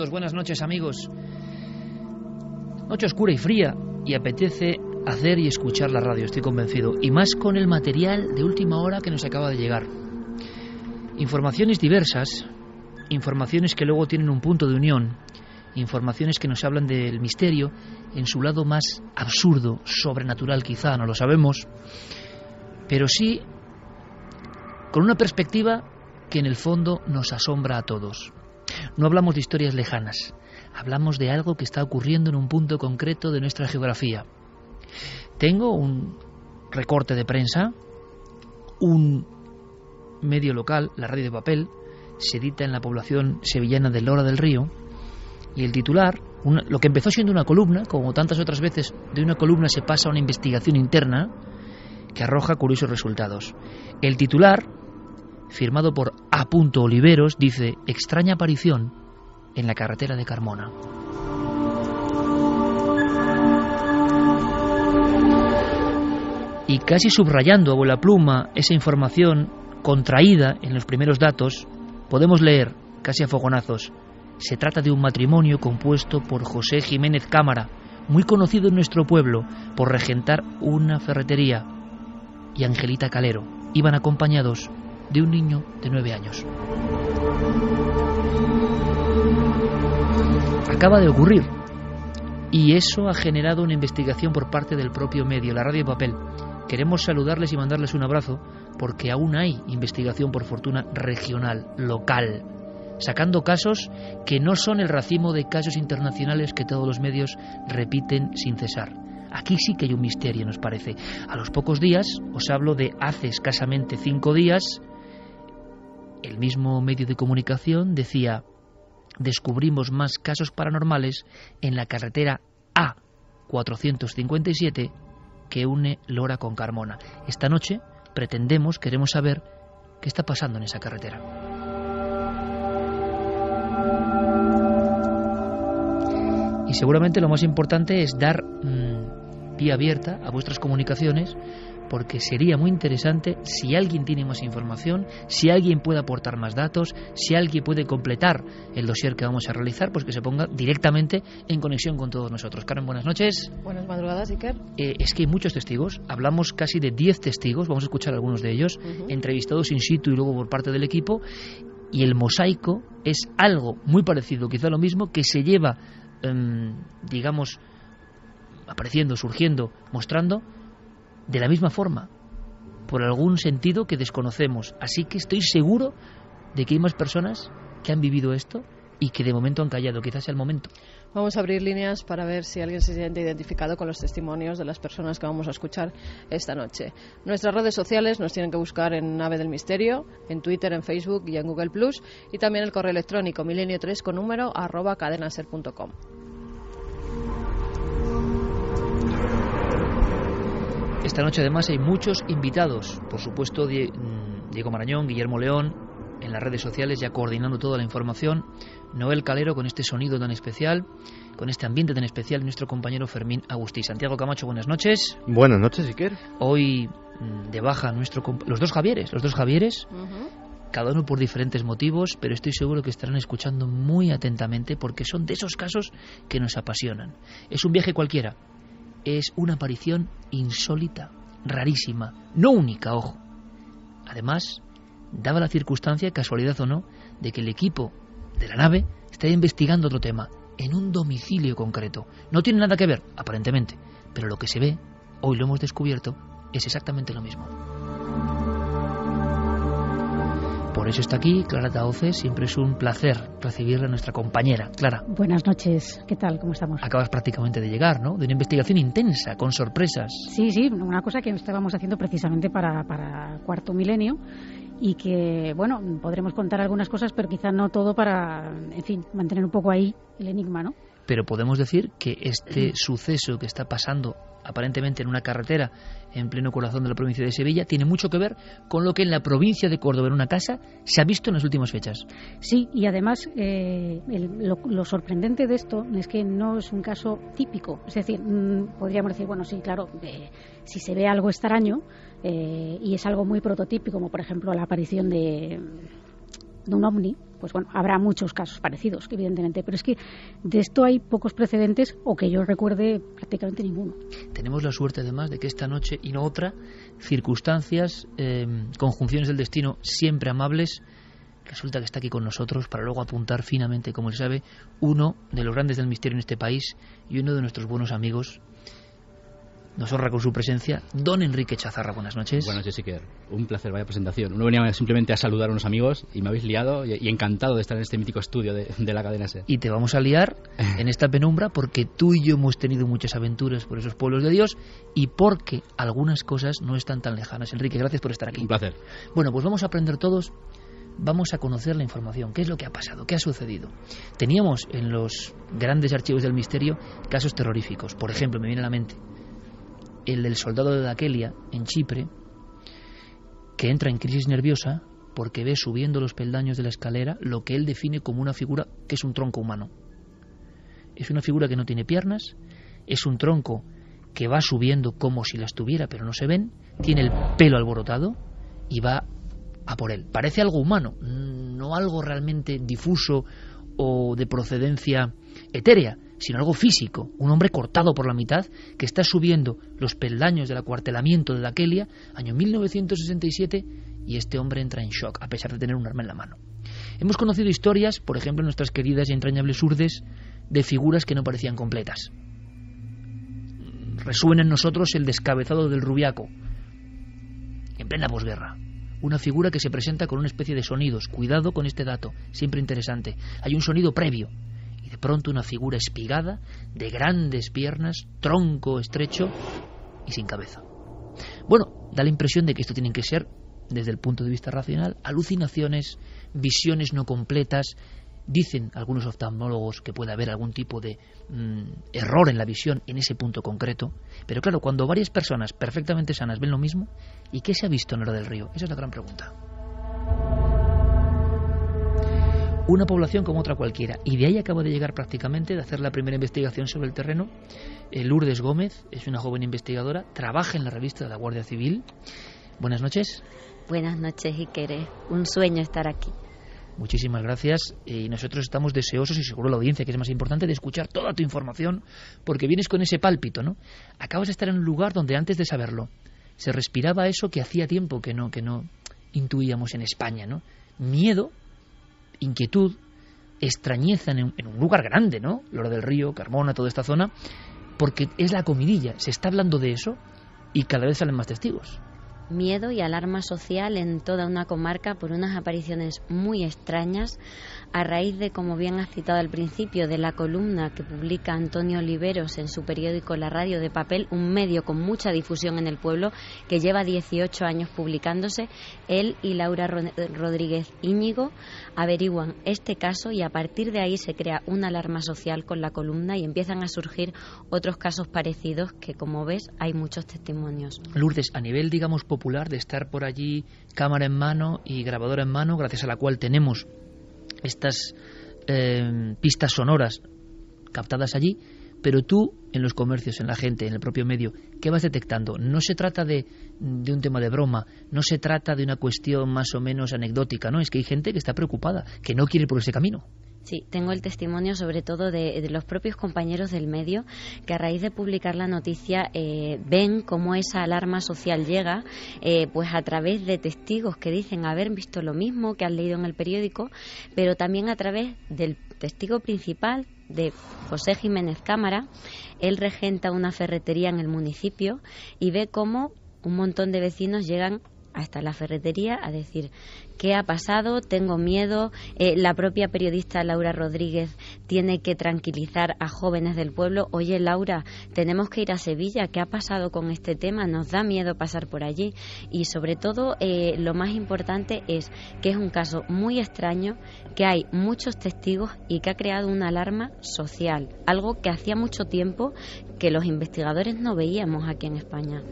Santos, buenas noches amigos. Noche oscura y fría y apetece hacer y escuchar la radio, estoy convencido. Y más con el material de última hora que nos acaba de llegar. Informaciones diversas, informaciones que luego tienen un punto de unión, informaciones que nos hablan del misterio en su lado más absurdo, sobrenatural quizá, no lo sabemos, pero sí con una perspectiva que en el fondo nos asombra a todos. No hablamos de historias lejanas, hablamos de algo que está ocurriendo en un punto concreto de nuestra geografía. Tengo un recorte de prensa, un medio local, la Radio de Papel, se edita en la población sevillana de Lora del Río, y el titular, lo que empezó siendo una columna, como tantas otras veces de una columna se pasa a una investigación interna que arroja curiosos resultados. El titular, firmado por A. Oliveros, dice: extraña aparición en la carretera de Carmona. Y casi subrayando a vuelapluma esa información contraída en los primeros datos, podemos leer, casi a fogonazos: se trata de un matrimonio compuesto por José Jiménez Cámara, muy conocido en nuestro pueblo por regentar una ferretería, y Angelita Calero. Iban acompañados de un niño de 9 años. Acaba de ocurrir, y eso ha generado una investigación por parte del propio medio, la Radio de Papel. Queremos saludarles y mandarles un abrazo, porque aún hay investigación, por fortuna, regional, local, sacando casos que no son el racimo de casos internacionales que todos los medios repiten sin cesar. Aquí sí que hay un misterio, nos parece. A los pocos días, os hablo de hace escasamente 5 días, el mismo medio de comunicación decía: descubrimos más casos paranormales en la carretera A457 que une Lora con Carmona. Esta noche queremos saber qué está pasando en esa carretera. Y seguramente lo más importante es dar vía abierta a vuestras comunicaciones, porque sería muy interesante si alguien tiene más información, si alguien puede aportar más datos, si alguien puede completar el dossier que vamos a realizar, pues que se ponga directamente en conexión con todos nosotros. Carmen, buenas noches. Buenas madrugadas, Iker. Es que hay muchos testigos, hablamos casi de 10 testigos, vamos a escuchar algunos de ellos, entrevistados in situ y luego por parte del equipo, y el mosaico es algo muy parecido, quizá lo mismo, que se lleva, digamos, apareciendo, surgiendo, mostrando de la misma forma, por algún sentido que desconocemos. Así que estoy seguro de que hay más personas que han vivido esto y que de momento han callado. Quizás sea el momento. Vamos a abrir líneas para ver si alguien se siente identificado con los testimonios de las personas que vamos a escuchar esta noche. Nuestras redes sociales nos tienen que buscar en Nave del Misterio, en Twitter, en Facebook y en Google+, y también el correo electrónico milenio3 con número @cadenaser.com. Esta noche además hay muchos invitados, por supuesto Diego Marañón, Guillermo León, en las redes sociales ya coordinando toda la información, Noel Calero con este sonido tan especial, con este ambiente tan especial, y nuestro compañero Fermín Agustí. Santiago Camacho, buenas noches. Buenas noches, Iker. Hoy de baja los dos Javieres, cada uno por diferentes motivos, pero estoy seguro que estarán escuchando muy atentamente, porque son de esos casos que nos apasionan. Es un viaje cualquiera. Es una aparición insólita, rarísima, no única, ojo. Además, daba la circunstancia, casualidad o no, de que el equipo de la nave está investigando otro tema, en un domicilio concreto. No tiene nada que ver, aparentemente, pero lo que se ve, hoy lo hemos descubierto, es exactamente lo mismo. Por eso está aquí Clara Tahoce. Siempre es un placer recibirla, a nuestra compañera. Clara. Buenas noches, ¿qué tal? ¿Cómo estamos? Acabas prácticamente de llegar, ¿no? De una investigación intensa, con sorpresas. Sí, una cosa que estábamos haciendo precisamente para Cuarto Milenio, y que, bueno, podremos contar algunas cosas, pero quizá no todo, para, en fin, mantener un poco ahí el enigma, ¿no? Pero podemos decir que este suceso que está pasando aparentemente en una carretera en pleno corazón de la provincia de Sevilla tiene mucho que ver con lo que en la provincia de Córdoba, en una casa, se ha visto en las últimas fechas. Sí, y además lo sorprendente de esto es que no es un caso típico. Es decir, podríamos decir, bueno, sí, claro, si se ve algo extraño y es algo muy prototípico, como por ejemplo la aparición de de un ovni, pues bueno, habrá muchos casos parecidos, evidentemente, pero es que de esto hay pocos precedentes, o que yo recuerde prácticamente ninguno. Tenemos la suerte además de que esta noche y no otra, circunstancias, conjunciones del destino siempre amables, resulta que está aquí con nosotros para luego apuntar finamente, como se sabe, uno de los grandes del misterio en este país y uno de nuestros buenos amigos. Nos honra con su presencia don Enrique Chazarra. Buenas noches. Buenas noches, Iker. Un placer, vaya presentación. Uno venía simplemente a saludar a unos amigos y me habéis liado y encantado de estar en este mítico estudio de la cadena SER. Y te vamos a liar en esta penumbra porque tú y yo hemos tenido muchas aventuras por esos pueblos de Dios y porque algunas cosas no están tan lejanas. Enrique, gracias por estar aquí. Un placer. Bueno, pues vamos a aprender todos, vamos a conocer la información. ¿Qué es lo que ha pasado? ¿Qué ha sucedido? Teníamos en los grandes archivos del misterio casos terroríficos. Por ejemplo, me viene a la mente el del soldado de Daquelia, en Chipre, que entra en crisis nerviosa porque ve subiendo los peldaños de la escalera lo que él define como una figura que es un tronco humano. Es una figura que no tiene piernas, es un tronco que va subiendo como si las tuviera pero no se ven, tiene el pelo alborotado y va a por él. Parece algo humano, no algo realmente difuso o de procedencia etérea, sino algo físico, un hombre cortado por la mitad que está subiendo los peldaños del acuartelamiento de Daquelia, año 1967, y este hombre entra en shock a pesar de tener un arma en la mano. Hemos conocido historias, por ejemplo, en nuestras queridas y entrañables urdes, de figuras que no parecían completas. Resuena en nosotros el descabezado del Rubiaco, en plena posguerra. Una figura que se presenta con una especie de sonidos. Cuidado con este dato, siempre interesante. Hay un sonido previo. Y de pronto una figura espigada, de grandes piernas, tronco estrecho y sin cabeza. Bueno, da la impresión de que esto tienen que ser, desde el punto de vista racional, alucinaciones, visiones no completas. Dicen algunos oftalmólogos que puede haber algún tipo de error en la visión en ese punto concreto. Pero claro, cuando varias personas perfectamente sanas ven lo mismo, ¿y qué se ha visto en Hora del Río? Esa es la gran pregunta. Una población como otra cualquiera, y de ahí acaba de llegar prácticamente de hacer la primera investigación sobre el terreno. Lourdes Gómez es una joven investigadora, trabaja en la revista de la Guardia Civil. Buenas noches. Buenas noches, Iker. Un sueño estar aquí. Muchísimas gracias, y nosotros estamos deseosos, y seguro la audiencia, que es más importante, de escuchar toda tu información, porque vienes con ese pálpito, ¿no? Acabas de estar en un lugar donde antes de saberlo se respiraba eso que hacía tiempo que no intuíamos en España, ¿no? Miedo, inquietud, extrañeza en un lugar grande, ¿no? Hora del Río, Carmona, toda esta zona, porque es la comidilla, se está hablando de eso y cada vez salen más testigos. Miedo y alarma social en toda una comarca por unas apariciones muy extrañas a raíz de, como bien has citado al principio, de la columna que publica Antonio Oliveros en su periódico La Radio de Papel, un medio con mucha difusión en el pueblo que lleva 18 años publicándose. Él y Laura Rodríguez Íñigo averiguan este caso y a partir de ahí se crea una alarma social con la columna y empiezan a surgir otros casos parecidos que, como ves, hay muchos testimonios. Lourdes, a nivel, digamos, popular, de estar por allí cámara en mano y grabadora en mano, gracias a la cual tenemos estas pistas sonoras captadas allí, pero tú en los comercios, en la gente, en el propio medio, ¿qué vas detectando? No se trata de un tema de broma, no se trata de una cuestión más o menos anecdótica, ¿no? Es que hay gente que está preocupada, que no quiere ir por ese camino. Sí, tengo el testimonio sobre todo de los propios compañeros del medio que a raíz de publicar la noticia ven cómo esa alarma social llega pues a través de testigos que dicen haber visto lo mismo que han leído en el periódico, pero también a través del testigo principal, de José Jiménez Cámara. Él regenta una ferretería en el municipio y ve cómo un montón de vecinos llegan hasta la ferretería a decir: ¿qué ha pasado? Tengo miedo. La propia periodista Laura Rodríguez tiene que tranquilizar a jóvenes del pueblo. Oye, Laura, tenemos que ir a Sevilla. ¿Qué ha pasado con este tema? Nos da miedo pasar por allí. Y sobre todo, lo más importante es que es un caso muy extraño, que hay muchos testigos y que ha creado una alarma social. Algo que hacía mucho tiempo que los investigadores no veíamos aquí en España.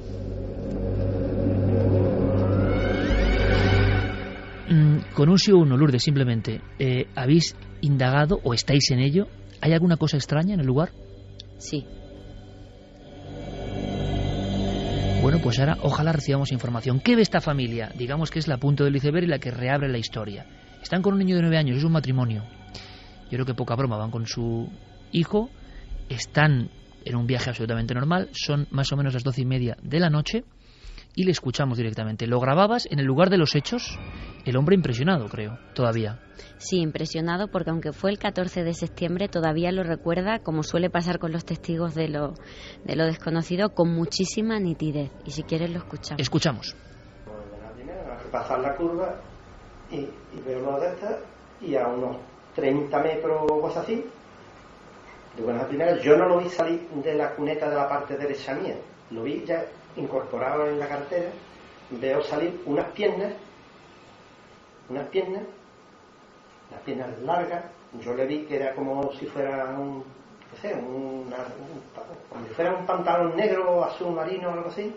Con un sí o uno, Lourdes, simplemente, ¿habéis indagado o estáis en ello? ¿Hay alguna cosa extraña en el lugar? Sí. Bueno, pues ahora ojalá recibamos información. ¿Qué ve esta familia? Digamos que es la punta del iceberg y la que reabre la historia. Están con un niño de 9 años, es un matrimonio. Yo creo que poca broma, van con su hijo, están en un viaje absolutamente normal, son más o menos las 12:30 de la noche y le escuchamos directamente. Lo grababas en el lugar de los hechos, el hombre impresionado, creo, todavía. Sí, impresionado, porque aunque fue el 14 de septiembre, todavía lo recuerda, como suele pasar con los testigos de lo desconocido, con muchísima nitidez. Y si quieres lo escuchamos. Escuchamos. La primera, pasar la curva y veo una de estas, y a unos 30 metros o cosas así, de buenas a primeras, yo no lo vi salir de la cuneta de la parte derecha mía, lo vi ya incorporado en la cartera, veo salir unas piernas largas, yo le vi que era como si fuera como si fuera un pantalón negro, azul marino o algo así,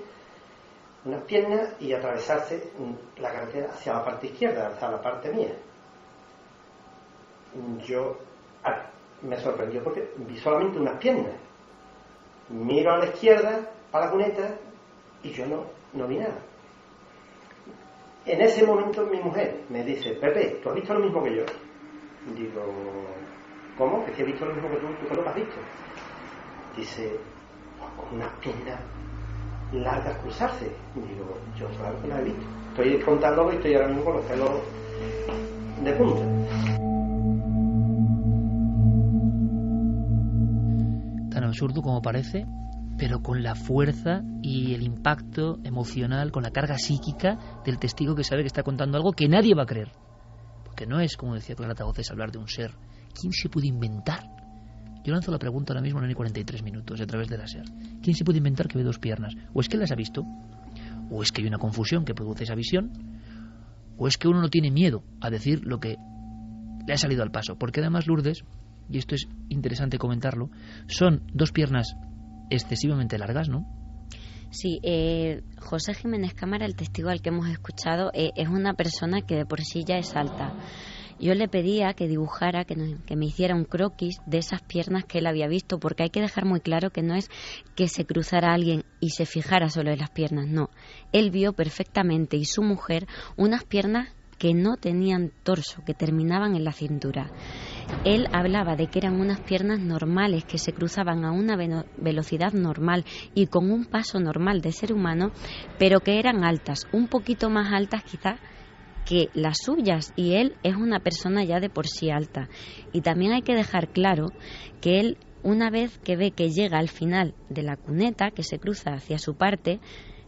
unas piernas, y atravesarse la carretera hacia la parte izquierda, hacia la parte mía. Yo me sorprendió porque vi solamente unas piernas. Miro a la izquierda, para la cuneta, y yo no vi nada. En ese momento mi mujer me dice: Pepe, ¿tú has visto lo mismo que yo? Digo: ¿cómo? Es que he visto lo mismo que tú que lo has visto. Dice: pues con unas piernas largas cruzarse. Digo: yo claro que las he visto. Estoy contándolo y estoy ahora mismo con los pelos de punta. Tan absurdo como parece, pero con la fuerza y el impacto emocional, con la carga psíquica del testigo que sabe que está contando algo que nadie va a creer. Porque no es, como decía Clara Tagozes, hablar de un ser. ¿Quién se puede inventar? Yo lanzo la pregunta ahora mismo en 43 minutos a través de la SER. ¿Quién se puede inventar que ve dos piernas? ¿O es que las ha visto? ¿O es que hay una confusión que produce esa visión? ¿O es que uno no tiene miedo a decir lo que le ha salido al paso? Porque además, Lourdes, y esto es interesante comentarlo, son dos piernas excesivamente largas, ¿no? Sí, José Jiménez Cámara, el testigo al que hemos escuchado, es una persona que de por sí ya es alta. Yo le pedía que dibujara, que me hiciera un croquis de esas piernas que él había visto, porque hay que dejar muy claro que no es que se cruzara alguien y se fijara solo en las piernas, no. Él vio perfectamente, y su mujer, unas piernas que no tenían torso, que terminaban en la cintura. Él hablaba de que eran unas piernas normales, que se cruzaban a una velocidad normal y con un paso normal de ser humano, pero que eran altas, un poquito más altas quizás que las suyas, y él es una persona ya de por sí alta. Y también hay que dejar claro que él, una vez que ve que llega al final de la cuneta, que se cruza hacia su parte,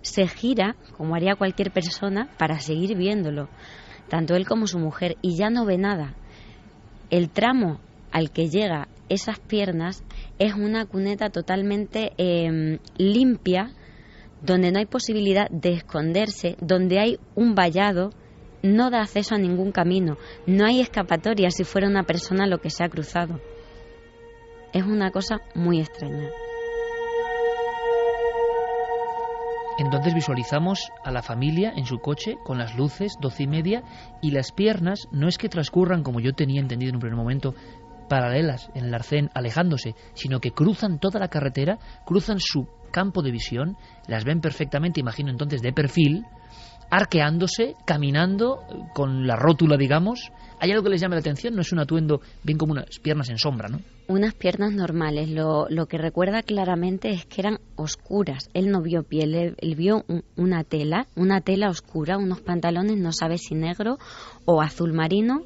se gira, como haría cualquier persona, para seguir viéndolo, tanto él como su mujer, y ya no ve nada. El tramo al que llega esas piernas es una cuneta totalmente limpia, donde no hay posibilidad de esconderse, donde hay un vallado, no da acceso a ningún camino, no hay escapatoria si fuera una persona lo que se ha cruzado. Es una cosa muy extraña. Entonces visualizamos a la familia en su coche con las luces, 12:30, y las piernas no es que transcurran, como yo tenía entendido en un primer momento, paralelas en el arcén, alejándose, sino que cruzan toda la carretera, cruzan su campo de visión, las ven perfectamente, imagino entonces de perfil, arqueándose, caminando con la rótula, digamos. ¿Hay algo que les llame la atención? No es un atuendo, bien como unas piernas en sombra, ¿no? Unas piernas normales. Lo que recuerda claramente es que eran oscuras. Él no vio piel, él vio una tela oscura, unos pantalones, no sabe si negro o azul marino.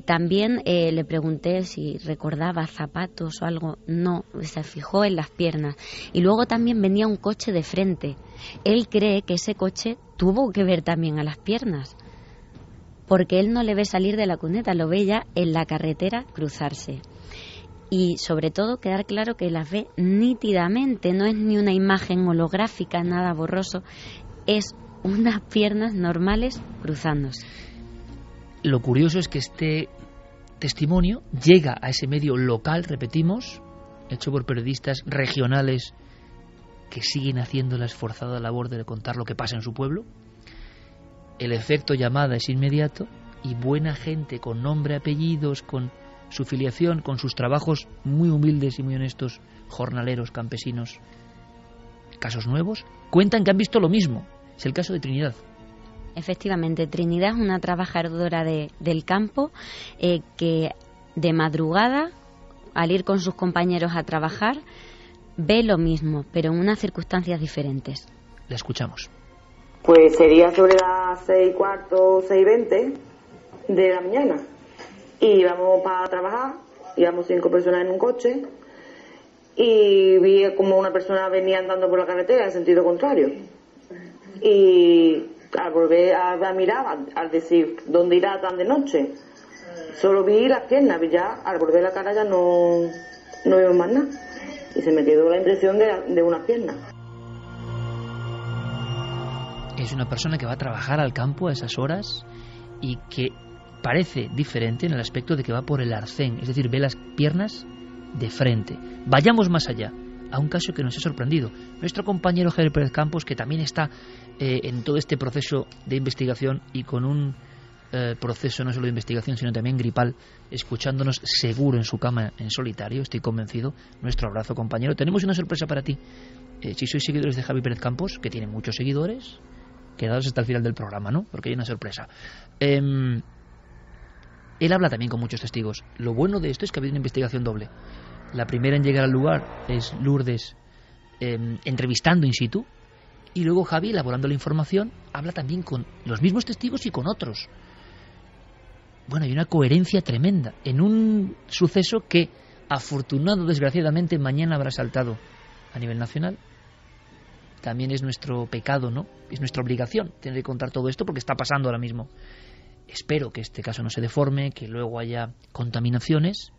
También le pregunté si recordaba zapatos o algo. No, se fijó en las piernas. Y luego también venía un coche de frente. Él cree que ese coche tuvo que ver también a las piernas, porque él no le ve salir de la cuneta, lo ve ya en la carretera cruzarse. Y sobre todo quedar claro que las ve nítidamente, no es ni una imagen holográfica, nada borroso, es unas piernas normales cruzándose. Lo curioso es que este testimonio llega a ese medio local, repetimos, hecho por periodistas regionales que siguen haciendo la esforzada labor de contar lo que pasa en su pueblo. El efecto llamada es inmediato y buena gente con nombre, apellidos, con su filiación, con sus trabajos muy humildes y muy honestos, jornaleros, campesinos, casos nuevos, cuentan que han visto lo mismo. Es el caso de Trinidad. Efectivamente, Trinidad es una trabajadora del campo que de madrugada, al ir con sus compañeros a trabajar, ve lo mismo, pero en unas circunstancias diferentes. La escuchamos. Pues sería sobre las 6:15, 6:20 de la mañana. Y íbamos para trabajar, íbamos 5 personas en un coche, y vi como una persona venía andando por la carretera en sentido contrario. Y al volver a mirar, al decir, ¿dónde irá tan de noche? Solo vi las piernas, ya al volver la cara ya no veo más nada. Y se me quedó la impresión de unas piernas. Es una persona que va a trabajar al campo a esas horas y que parece diferente en el aspecto de que va por el arcén, es decir, ve las piernas de frente. Vayamos más allá, a un caso que nos ha sorprendido. Nuestro compañero Javier Pérez Campos, que también está en todo este proceso de investigación y con un proceso no solo de investigación, sino también gripal, escuchándonos seguro en su cama en solitario, estoy convencido. Nuestro abrazo, compañero. Tenemos una sorpresa para ti. Si sois seguidores de Javi Pérez Campos, que tiene muchos seguidores, quedaos hasta el final del programa, ¿no? Porque hay una sorpresa. Él habla también con muchos testigos. Lo bueno de esto es que ha habido una investigación doble. La primera en llegar al lugar es Lourdes entrevistando in situ, y luego Javi, elaborando la información, habla también con los mismos testigos y con otros. Bueno, hay una coherencia tremenda en un suceso que, afortunado desgraciadamente, mañana habrá saltado a nivel nacional. También es nuestro pecado, ¿no? Es nuestra obligación tener que contar todo esto porque está pasando ahora mismo. Espero que este caso no se deforme, que luego haya contaminaciones,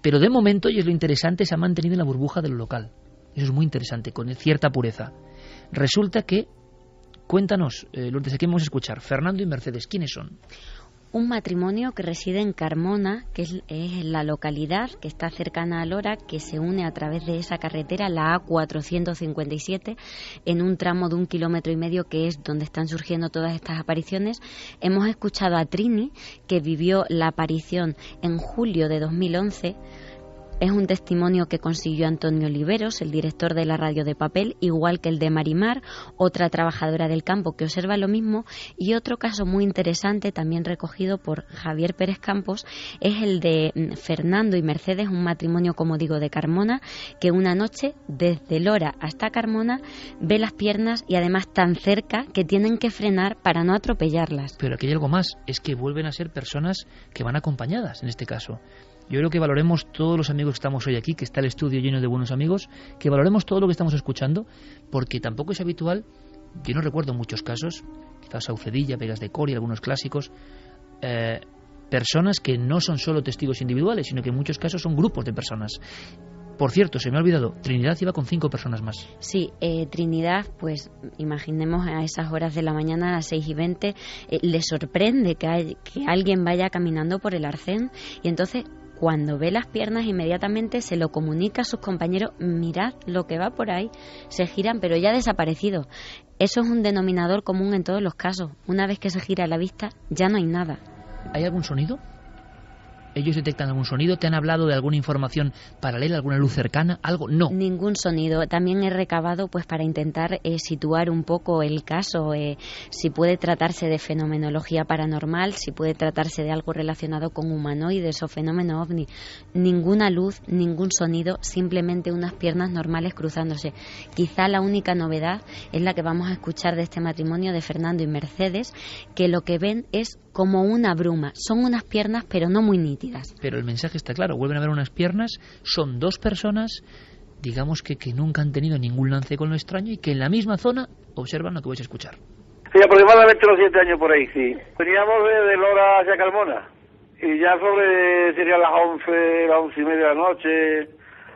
pero de momento, y es lo interesante, se ha mantenido en la burbuja de lo local. Eso es muy interesante, con cierta pureza. Resulta que, cuéntanos, Lourdes, aquí vamos a escuchar, Fernando y Mercedes, ¿quiénes son? Un matrimonio que reside en Carmona, que es la localidad que está cercana a Lora, que se une a través de esa carretera, la A457, en un tramo de 1,5 kilómetros, que es donde están surgiendo todas estas apariciones. Hemos escuchado a Trini, que vivió la aparición en julio de 2011. Es un testimonio que consiguió Antonio Oliveros, el director de la Radio de Papel, igual que el de Marimar, otra trabajadora del campo que observa lo mismo. Y otro caso muy interesante, también recogido por Javier Pérez Campos, es el de Fernando y Mercedes, un matrimonio, como digo, de Carmona, que una noche, desde Lora hasta Carmona, ve las piernas y además tan cerca que tienen que frenar para no atropellarlas. Pero aquí hay algo más, es que vuelven a ser personas que van acompañadas, en este caso. Yo creo que valoremos todos los amigos que estamos hoy aquí, que está el estudio lleno de buenos amigos, que valoremos todo lo que estamos escuchando, porque tampoco es habitual. Yo no recuerdo muchos casos, quizás Saucedilla, Vegas de Coria, algunos clásicos, personas que no son solo testigos individuales, sino que en muchos casos son grupos de personas. Por cierto, se me ha olvidado, Trinidad iba con 5 personas más. Sí, Trinidad, pues imaginemos a esas horas de la mañana, a las 6:20, le sorprende que alguien vaya caminando por el arcén, y entonces, cuando ve las piernas, inmediatamente se lo comunica a sus compañeros: mirad lo que va por ahí. Se giran, pero ya ha desaparecido. Eso es un denominador común en todos los casos. Una vez que se gira la vista, ya no hay nada. ¿Hay algún sonido? ¿Ellos detectan algún sonido? ¿Te han hablado de alguna información paralela, alguna luz cercana? ¿Algo? No. Ningún sonido. También he recabado, pues, para intentar situar un poco el caso, si puede tratarse de fenomenología paranormal, si puede tratarse de algo relacionado con humanoides o fenómeno ovni. Ninguna luz, ningún sonido, simplemente unas piernas normales cruzándose. Quizá la única novedad es la que vamos a escuchar de este matrimonio de Fernando y Mercedes, que lo que ven es como una bruma. Son unas piernas, pero no muy nítidas. Pero el mensaje está claro. Vuelven a ver unas piernas. Son 2 personas, digamos que nunca han tenido ningún lance con lo extraño y que en la misma zona observan lo que vais a escuchar. Sí, aproximadamente los 7 años por ahí, sí. Veníamos de Lora hacia Carmona. Y ya serían las 11:30 de la noche,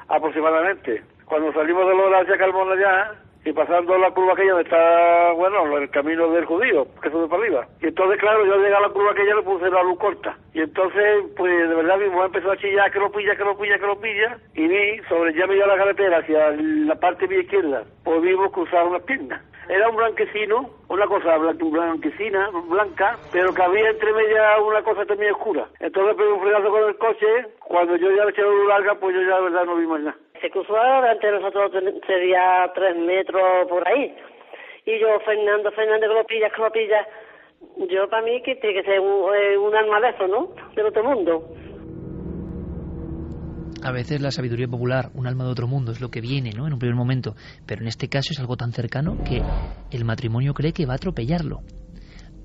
aproximadamente. Cuando salimos de Lora hacia Carmona ya, y pasando la curva aquella donde está, bueno, el camino del judío, que sube para arriba. Y entonces, claro, yo llegué a la curva aquella, le puse la luz corta. Y entonces, pues, de verdad, mi mujer empezó a chillar, que lo pilla. Y vi, sobre ya medio la carretera, hacia la parte de mi izquierda, pues vimos cruzar unas piernas. Era un blanquecino, una cosa blanquecina, blanca, pero que había entre medias una cosa también oscura. Entonces pegué un frenazo con el coche. Cuando yo ya le eché la luz larga, pues yo ya de verdad no vi más nada. Se cruzó delante de nosotros, sería 3 metros por ahí. Y yo, Fernando, que lo pilla. Yo, para mí, que tiene que ser un alma de eso, ¿no? Del otro mundo. A veces la sabiduría popular, un alma de otro mundo, es lo que viene, ¿no?, en un primer momento. Pero en este caso es algo tan cercano que el matrimonio cree que va a atropellarlo.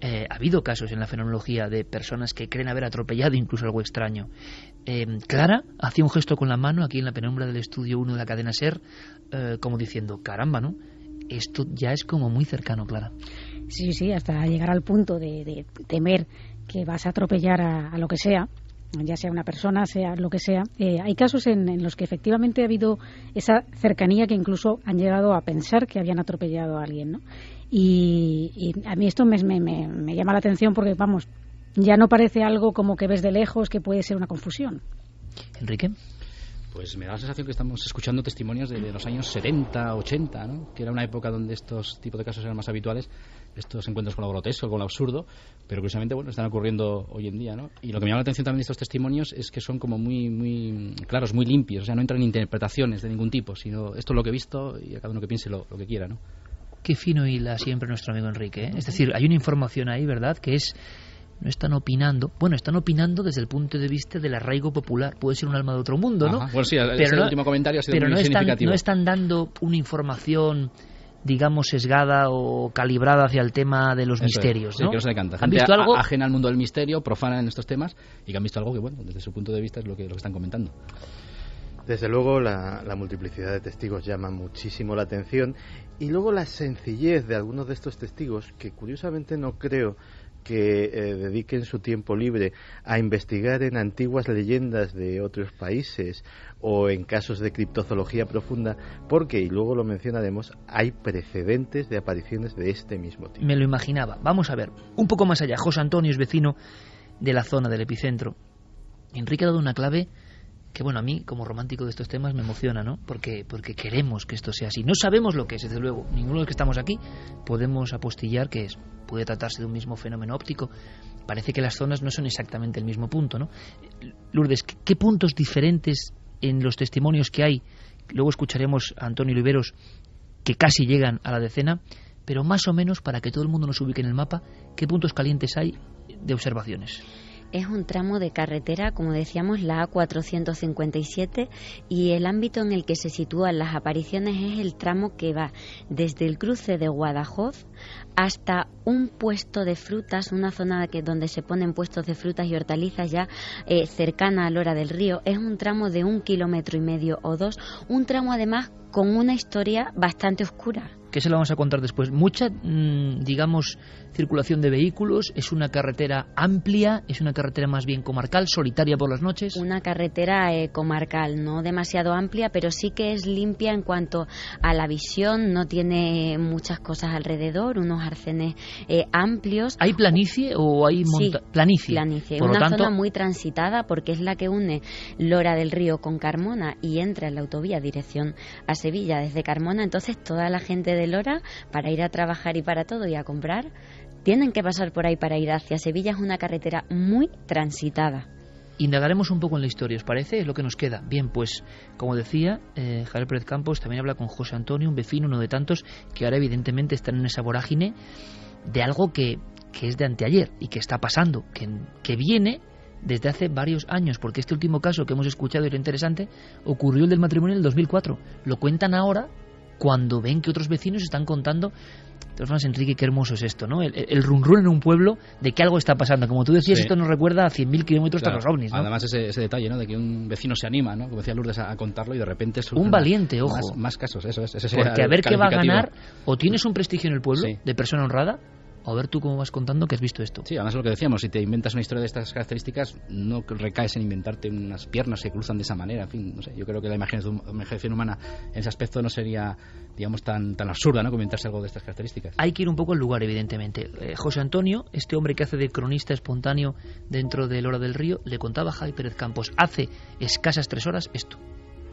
Ha habido casos en la fenomenología de personas que creen haber atropellado incluso algo extraño. Clara hacía un gesto con la mano aquí en la penumbra del estudio 1 de la cadena SER, como diciendo, caramba, ¿no? Esto ya es como muy cercano, Clara. Sí, hasta llegar al punto de temer que vas a atropellar a lo que sea, ya sea una persona, sea lo que sea. Hay casos en los que efectivamente ha habido esa cercanía que incluso han llegado a pensar que habían atropellado a alguien, ¿no? Y a mí esto me llama la atención porque, vamos, ya no parece algo como que ves de lejos, que puede ser una confusión. Enrique. Pues me da la sensación que estamos escuchando testimonios de los años 70, 80, ¿no? Que era una época donde estos tipos de casos eran más habituales, estos encuentros con lo grotesco, con lo absurdo, pero curiosamente, bueno, están ocurriendo hoy en día, ¿no? Y lo que me llama la atención también de estos testimonios es que son como muy claros, muy limpios, o sea, no entran en interpretaciones de ningún tipo, sino esto es lo que he visto y a cada uno que piense lo que quiera, ¿no? Qué fino hila siempre nuestro amigo Enrique, ¿eh? Es decir, hay una información ahí, ¿verdad?, que es... No están opinando, bueno, están opinando desde el punto de vista del arraigo popular. Puede ser un alma de otro mundo, ¿no? Bueno, sí, el último comentario ha sido muy significativo. No están dando una información, digamos, sesgada o calibrada hacia el tema de los misterios, ¿no? Sí, que no se le canta. ¿Han visto algo? Ajena al mundo del misterio, profana en estos temas, y que han visto algo que, bueno, desde su punto de vista es lo que están comentando. Desde luego la multiplicidad de testigos llama muchísimo la atención, y luego la sencillez de algunos de estos testigos, que curiosamente no creo que dediquen su tiempo libre a investigar en antiguas leyendas de otros países o en casos de criptozoología profunda, porque, y luego lo mencionaremos, hay precedentes de apariciones de este mismo tipo. Me lo imaginaba. Vamos a ver, un poco más allá. José Antonio es vecino de la zona del epicentro. Enrique ha dado una clave que, bueno, a mí, como romántico de estos temas, me emociona, ¿no? Porque queremos que esto sea así. No sabemos lo que es, desde luego. Ninguno de los que estamos aquí podemos apostillar qué es. Puede tratarse de un mismo fenómeno óptico. Parece que las zonas no son exactamente el mismo punto, ¿no? Lourdes, ¿qué puntos diferentes en los testimonios que hay? Luego escucharemos a Antonio Oliveros, que casi llegan a la decena, pero más o menos, para que todo el mundo nos ubique en el mapa, ¿qué puntos calientes hay de observaciones? Es un tramo de carretera, como decíamos, la A457, y el ámbito en el que se sitúan las apariciones es el tramo que va desde el cruce de Guadajoz hasta un puesto de frutas, una zona donde se ponen puestos de frutas y hortalizas ya cercana a Lora del Río. Es un tramo de 1,5 kilómetros o 2, un tramo además con una historia bastante oscura. ¿Qué se lo vamos a contar después? Mucha, digamos, circulación de vehículos, es una carretera amplia, es una carretera más bien comarcal, solitaria por las noches. Una carretera comarcal, no demasiado amplia, pero sí que es limpia en cuanto a la visión, no tiene muchas cosas alrededor, unos arcenes amplios. ¿Hay planicie o hay planicie? Planicie, por una lo tanto, zona muy transitada porque es la que une Lora del Río con Carmona y entra en la autovía dirección a Sevilla desde Carmona. Entonces toda la gente de Lora, para ir a trabajar y para todo y a comprar, tienen que pasar por ahí para ir hacia Sevilla. Es una carretera muy transitada. Indagaremos un poco en la historia, ¿os parece? Es lo que nos queda. Bien, pues, como decía, Javier Pérez Campos también habla con José Antonio, un vecino, uno de tantos, que ahora evidentemente están en esa vorágine de algo que es de anteayer y que está pasando, que viene desde hace varios años, porque este último caso que hemos escuchado, era interesante, ocurrió el del matrimonio en el 2004. Lo cuentan ahora cuando ven que otros vecinos están contando. De todas formas, Enrique, qué hermoso es esto, ¿no? El run run en un pueblo de que algo está pasando. Como tú decías, sí. Esto nos recuerda a 100.000 kilómetros tras los ovnis, ¿no? Además, ese detalle, ¿no? De que un vecino se anima, ¿no? Como decía Lourdes, a contarlo y de repente... Un valiente, ojo. Más casos, eso es. Ese porque a ver qué va a ganar, o tienes un prestigio en el pueblo, de persona honrada, o a ver tú cómo vas contando que has visto esto. Sí, además es lo que decíamos, si te inventas una historia de estas características, no recaes en inventarte unas piernas que cruzan de esa manera, en fin, no sé, yo creo que la imaginación humana en ese aspecto no sería, digamos, tan absurda, ¿no?, como inventarse algo de estas características. Hay que ir un poco al lugar, evidentemente. José Antonio, este hombre que hace de cronista espontáneo dentro de Lora del Río, le contaba a Javi Pérez Campos hace escasas 3 horas esto.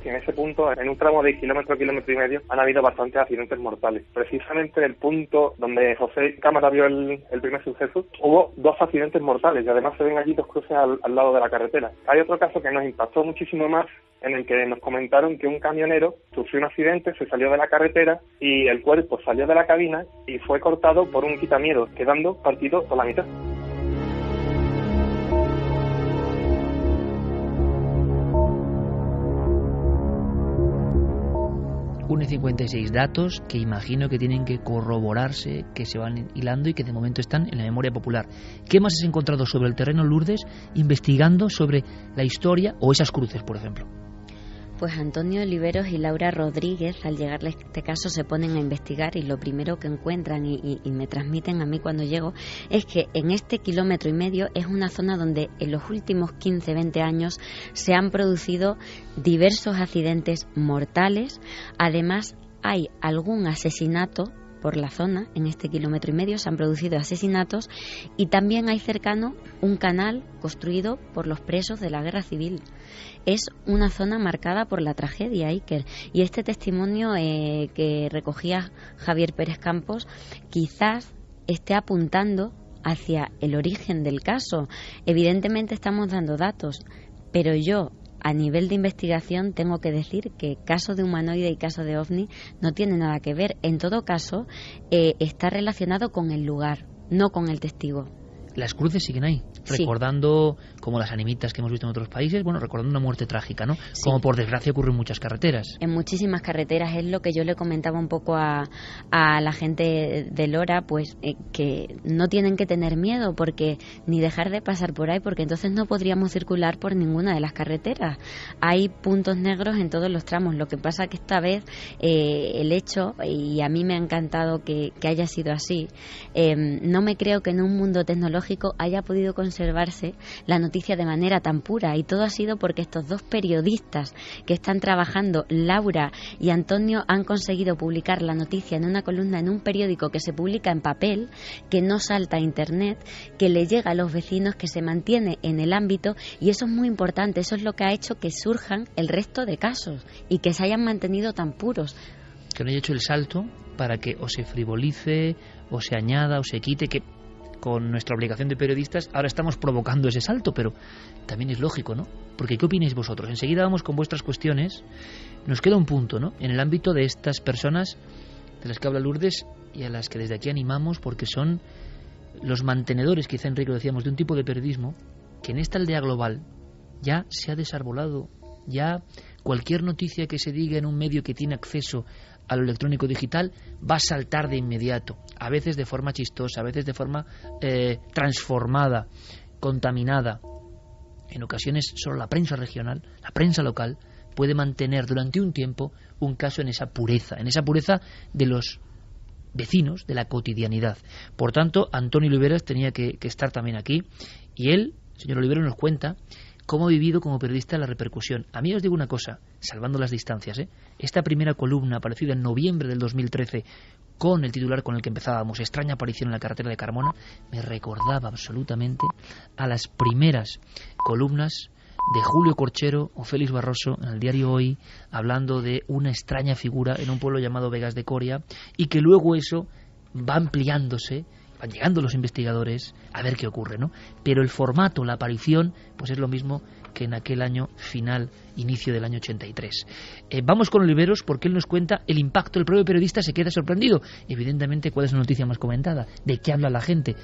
En ese punto, en un tramo de kilómetro y medio, han habido bastantes accidentes mortales. Precisamente en el punto donde José Cámara vio el primer suceso, hubo 2 accidentes mortales y además se ven allí 2 cruces al lado de la carretera. Hay otro caso que nos impactó muchísimo más en el que nos comentaron que un camionero sufrió un accidente, se salió de la carretera y el cuerpo salió de la cabina y fue cortado por un quitamiedos, quedando partido por la mitad. 1:56, datos que imagino que tienen que corroborarse, que se van hilando y que de momento están en la memoria popular. ¿Qué más has encontrado sobre el terreno, Lourdes, investigando sobre la historia o esas cruces, por ejemplo? Pues Antonio Oliveros y Laura Rodríguez, al llegarle este caso, se ponen a investigar y lo primero que encuentran y me transmiten a mí cuando llego es que en este 1,5 kilómetros es una zona donde en los últimos 15-20 años se han producido diversos accidentes mortales. Además, hay algún asesinato por la zona. En este 1,5 kilómetros se han producido asesinatos y también hay cercano un canal construido por los presos de la guerra civil. Es una zona marcada por la tragedia, Iker, y este testimonio que recogía Javier Pérez Campos quizás esté apuntando hacia el origen del caso. Evidentemente estamos dando datos, pero yo, a nivel de investigación, tengo que decir que caso de humanoide y caso de ovni no tiene nada que ver. En todo caso, está relacionado con el lugar, no con el testigo. Las cruces siguen ahí, sí. Recordando como las animitas que hemos visto en otros países, bueno, recordando una muerte trágica, ¿no? Sí. Como por desgracia ocurre en muchas carreteras. En muchísimas carreteras, es lo que yo le comentaba un poco a la gente de Lora, pues que no tienen que tener miedo porque ni dejar de pasar por ahí, porque entonces no podríamos circular por ninguna de las carreteras. Hay puntos negros en todos los tramos, lo que pasa que esta vez el hecho, y a mí me ha encantado que haya sido así, no me creo que en un mundo tecnológico haya podido conservarse la noticia de manera tan pura, y todo ha sido porque estos dos periodistas que están trabajando, Laura y Antonio, han conseguido publicar la noticia en una columna en un periódico que se publica en papel, que no salta a internet, que le llega a los vecinos, que se mantiene en el ámbito, y eso es muy importante. Eso es lo que ha hecho que surjan el resto de casos y que se hayan mantenido tan puros. Que no haya hecho el salto para que o se frivolice o se añada o se quite, que con nuestra obligación de periodistas ahora estamos provocando ese salto, pero también es lógico, ¿no? Porque ¿qué opináis vosotros? Enseguida vamos con vuestras cuestiones. Nos queda un punto, ¿no? En el ámbito de estas personas de las que habla Lourdes y a las que desde aquí animamos, porque son los mantenedores, quizá Enrique lo decíamos, de un tipo de periodismo que en esta aldea global ya se ha desarbolado. Ya cualquier noticia que se diga en un medio que tiene acceso a lo electrónico digital va a saltar de inmediato, a veces de forma chistosa, a veces de forma transformada, contaminada. En ocasiones solo la prensa regional, la prensa local, puede mantener durante un tiempo un caso en esa pureza de los vecinos, de la cotidianidad. Por tanto, Antonio Oliveras tenía que estar también aquí, y él, señor Oliveras, nos cuenta cómo ha vivido como periodista la repercusión. A mí os digo una cosa, salvando las distancias, esta primera columna aparecida en noviembre del 2013 con el titular con el que empezábamos, extraña aparición en la carretera de Carmona, me recordaba absolutamente a las primeras columnas de Julio Corchero o Félix Barroso en el diario Hoy, hablando de una extraña figura en un pueblo llamado Vegas de Coria, y que luego eso va ampliándose, van llegando los investigadores a ver qué ocurre, ¿no? Pero el formato, la aparición, pues es lo mismo que en aquel año final, inicio del año 83. Vamos con Oliveros porque él nos cuenta el impacto. El propio periodista se queda sorprendido. Evidentemente, ¿cuál es la noticia más comentada? ¿De qué habla la gente?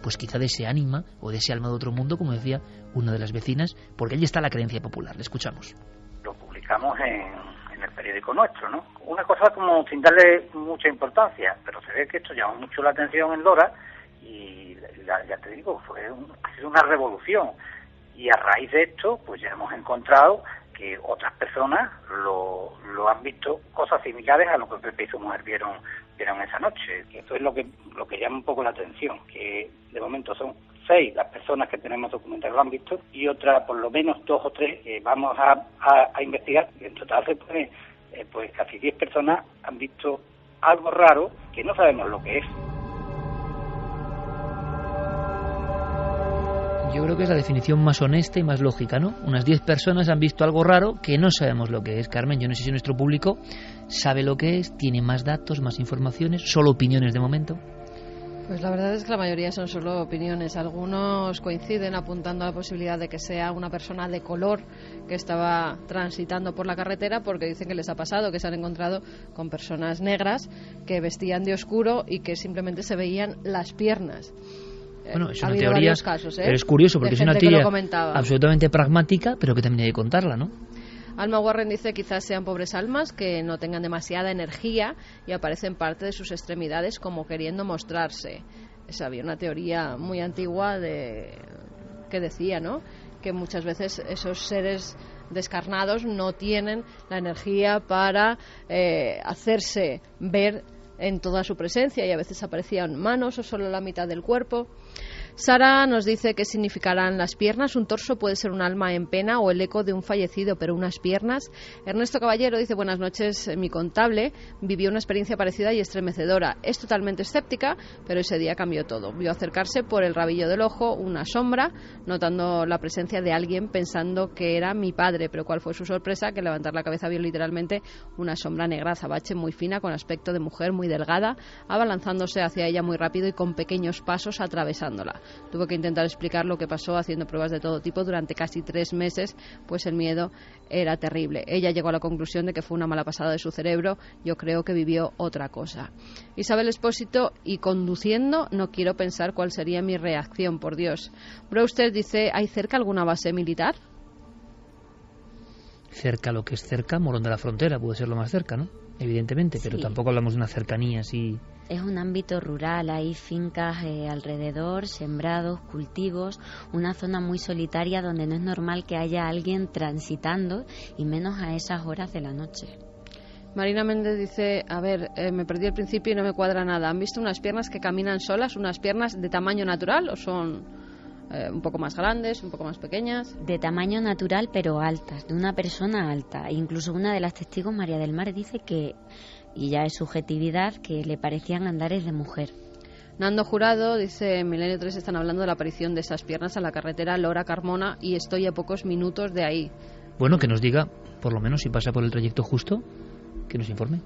Pues quizá de ese ánima o de ese alma de otro mundo, como decía una de las vecinas, porque allí está la creencia popular. Le escuchamos. Lo publicamos en el periódico nuestro, ¿no? Una cosa como sin darle mucha importancia, pero se ve que esto llama mucho la atención en Lora y ya te digo, ha sido una revolución, y a raíz de esto pues ya hemos encontrado que otras personas lo han visto, cosas similares a lo que Pepe y su mujer vieron esa noche. Eso es lo que llama un poco la atención, que de momento son 6 las personas que tenemos documentadas lo han visto, y otra, por lo menos 2 o 3 vamos a investigar. En total pues casi 10 personas han visto algo raro que no sabemos lo que es. Yo creo que es la definición más honesta y más lógica, ¿no? Unas 10 personas han visto algo raro que no sabemos lo que es. Carmen, yo no sé si nuestro público sabe lo que es, tiene más datos, más informaciones, solo opiniones de momento. Pues la verdad es que la mayoría son solo opiniones. Algunos coinciden apuntando a la posibilidad de que sea una persona de color que estaba transitando por la carretera, porque dicen que les ha pasado, que se han encontrado con personas negras que vestían de oscuro y que simplemente se veían las piernas. Bueno, es Ha una habido teoría, varios casos, pero es curioso porque de es una gente que lo teoría comentaba. absolutamente pragmática, pero que también hay que contarla, ¿no? Alma Warren dice quizás sean pobres almas que no tengan demasiada energía y aparecen parte de sus extremidades como queriendo mostrarse. Había una teoría muy antigua que decía, ¿no?, que muchas veces esos seres descarnados no tienen la energía para hacerse ver en toda su presencia, y a veces aparecían manos o solo la mitad del cuerpo. Sara nos dice qué significarán las piernas. Un torso puede ser un alma en pena o el eco de un fallecido, pero unas piernas. Ernesto Caballero dice: buenas noches, mi contable vivió una experiencia parecida y estremecedora. Es totalmente escéptica, pero ese día cambió todo. Vio acercarse por el rabillo del ojo una sombra, notando la presencia de alguien, pensando que era mi padre, pero cuál fue su sorpresa, que al levantar la cabeza vio literalmente una sombra negra azabache muy fina, con aspecto de mujer muy delgada, abalanzándose hacia ella muy rápido y con pequeños pasos atravesándola. Tuvo que intentar explicar lo que pasó haciendo pruebas de todo tipo durante casi 3 meses, pues el miedo era terrible. Ella llegó a la conclusión de que fue una mala pasada de su cerebro. Yo creo que vivió otra cosa. Isabel Espósito: y conduciendo no quiero pensar cuál sería mi reacción, por Dios. Brewster dice: ¿hay cerca alguna base militar? Cerca, lo que es cerca, Morón de la Frontera puede ser lo más cerca, ¿no? Evidentemente, pero sí, tampoco hablamos de una cercanía así. Es un ámbito rural, hay fincas alrededor, sembrados, cultivos, una zona muy solitaria donde no es normal que haya alguien transitando, y menos a esas horas de la noche. Marina Méndez dice: a ver, me perdí al principio y no me cuadra nada. ¿Han visto unas piernas que caminan solas, unas piernas de tamaño natural, o son un poco más grandes, un poco más pequeñas? De tamaño natural, pero altas, de una persona alta. Incluso una de las testigos, María del Mar, dice que, y ya es subjetividad, que le parecían andares de mujer. Nando Jurado dice: en Milenio 3 están hablando de la aparición de esas piernas en la carretera Lora-Carmona y estoy a pocos minutos de ahí. Bueno, que nos diga, por lo menos, si pasa por el trayecto justo, que nos informe.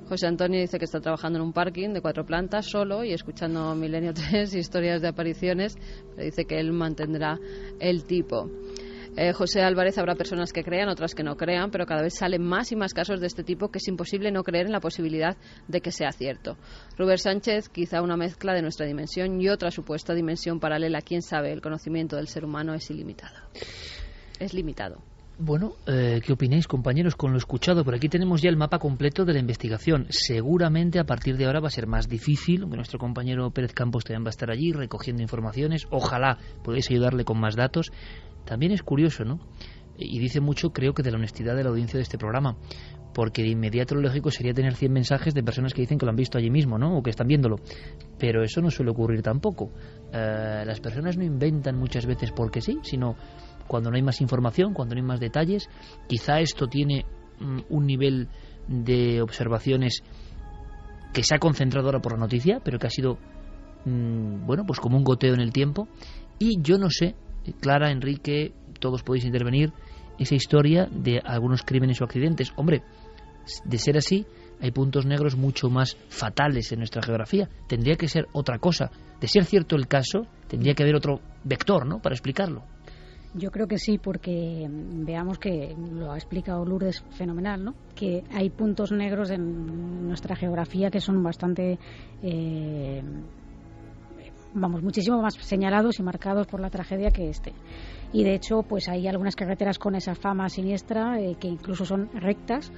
José Antonio dice que está trabajando en un parking de 4 plantas solo y escuchando Milenio 3 historias de apariciones, pero dice que él mantendrá el tipo. José Álvarez: habrá personas que crean, otras que no crean, pero cada vez salen más y más casos de este tipo que es imposible no creer en la posibilidad de que sea cierto. Rubén Sánchez: quizá una mezcla de nuestra dimensión y otra supuesta dimensión paralela. Quién sabe, el conocimiento del ser humano es ilimitado. Es limitado. Bueno, ¿qué opináis, compañeros, con lo escuchado? Por aquí tenemos ya el mapa completo de la investigación. Seguramente a partir de ahora va a ser más difícil, aunque nuestro compañero Pérez Campos también va a estar allí recogiendo informaciones. Ojalá podáis ayudarle con más datos. También es curioso, ¿no? Y dice mucho, creo que, de la honestidad de la audiencia de este programa, porque de inmediato lo lógico sería tener 100 mensajes de personas que dicen que lo han visto allí mismo, ¿no?, o que están viéndolo. Pero eso no suele ocurrir tampoco. Las personas no inventan muchas veces porque sí, sino cuando no hay más información, cuando no hay más detalles. Quizá esto tiene un nivel de observaciones que se ha concentrado ahora por la noticia, pero que ha sido, bueno, pues como un goteo en el tiempo. Y yo no sé, Clara, Enrique, todos podéis intervenir, esa historia de algunos crímenes o accidentes. Hombre, de ser así, hay puntos negros mucho más fatales en nuestra geografía. Tendría que ser otra cosa. De ser cierto el caso, tendría que haber otro vector, ¿no?, para explicarlo. Yo creo que sí, porque veamos que lo ha explicado Lourdes fenomenal, ¿no?, que hay puntos negros en nuestra geografía que son bastante, muchísimo más señalados y marcados por la tragedia que este. Y de hecho, pues hay algunas carreteras con esa fama siniestra que incluso son rectas,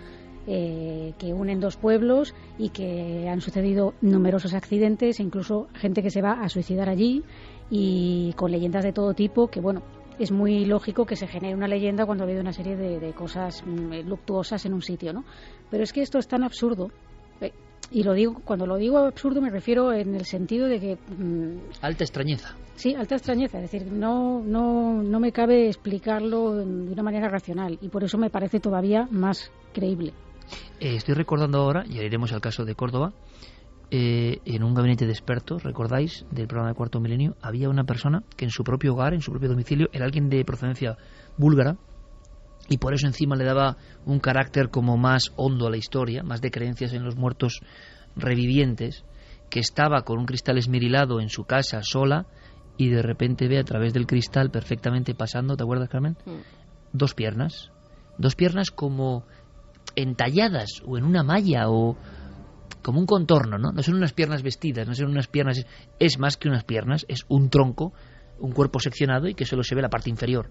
que unen 2 pueblos y que han sucedido numerosos accidentes, incluso gente que se va a suicidar allí, y con leyendas de todo tipo que, bueno, es muy lógico que se genere una leyenda cuando ha habido una serie de cosas luctuosas en un sitio, ¿no? Pero es que esto es tan absurdo, y lo digo, cuando lo digo absurdo me refiero en el sentido de que alta extrañeza. Sí, alta extrañeza, es decir, no me cabe explicarlo de una manera racional, y por eso me parece todavía más creíble. Estoy recordando ahora, y iremos al caso de Córdoba, en un gabinete de expertos, recordáis, del programa de Cuarto Milenio, había una persona que en su propio hogar, en su propio domicilio, era alguien de procedencia búlgara, y por eso encima le daba un carácter como más hondo a la historia, más de creencias en los muertos revivientes, que estaba con un cristal esmerilado en su casa sola y de repente ve a través del cristal perfectamente pasando, ¿te acuerdas, Carmen? Dos piernas como entalladas o en una malla o como un contorno, ¿no? No son unas piernas vestidas, no son unas piernas, es más que unas piernas, es un tronco, un cuerpo seccionado y que solo se ve la parte inferior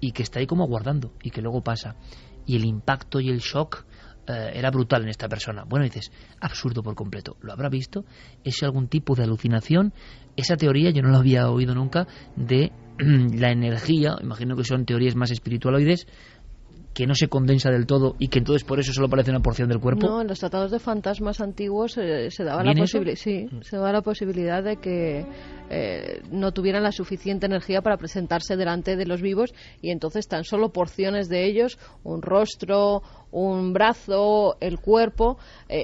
y que está ahí como aguardando y que luego pasa. Y el impacto y el shock era brutal en esta persona. Bueno, dices, absurdo por completo. ¿Lo habrá visto? ¿Es algún tipo de alucinación? Esa teoría yo no la había oído nunca de la energía, imagino que son teorías más espiritualoides, que no se condensa del todo y que entonces por eso solo aparece una porción del cuerpo. No, en los tratados de fantasmas antiguos se daba la posibilidad, sí, se daba la posibilidad de que no tuvieran la suficiente energía para presentarse delante de los vivos y entonces tan solo porciones de ellos, un rostro, un brazo, el cuerpo,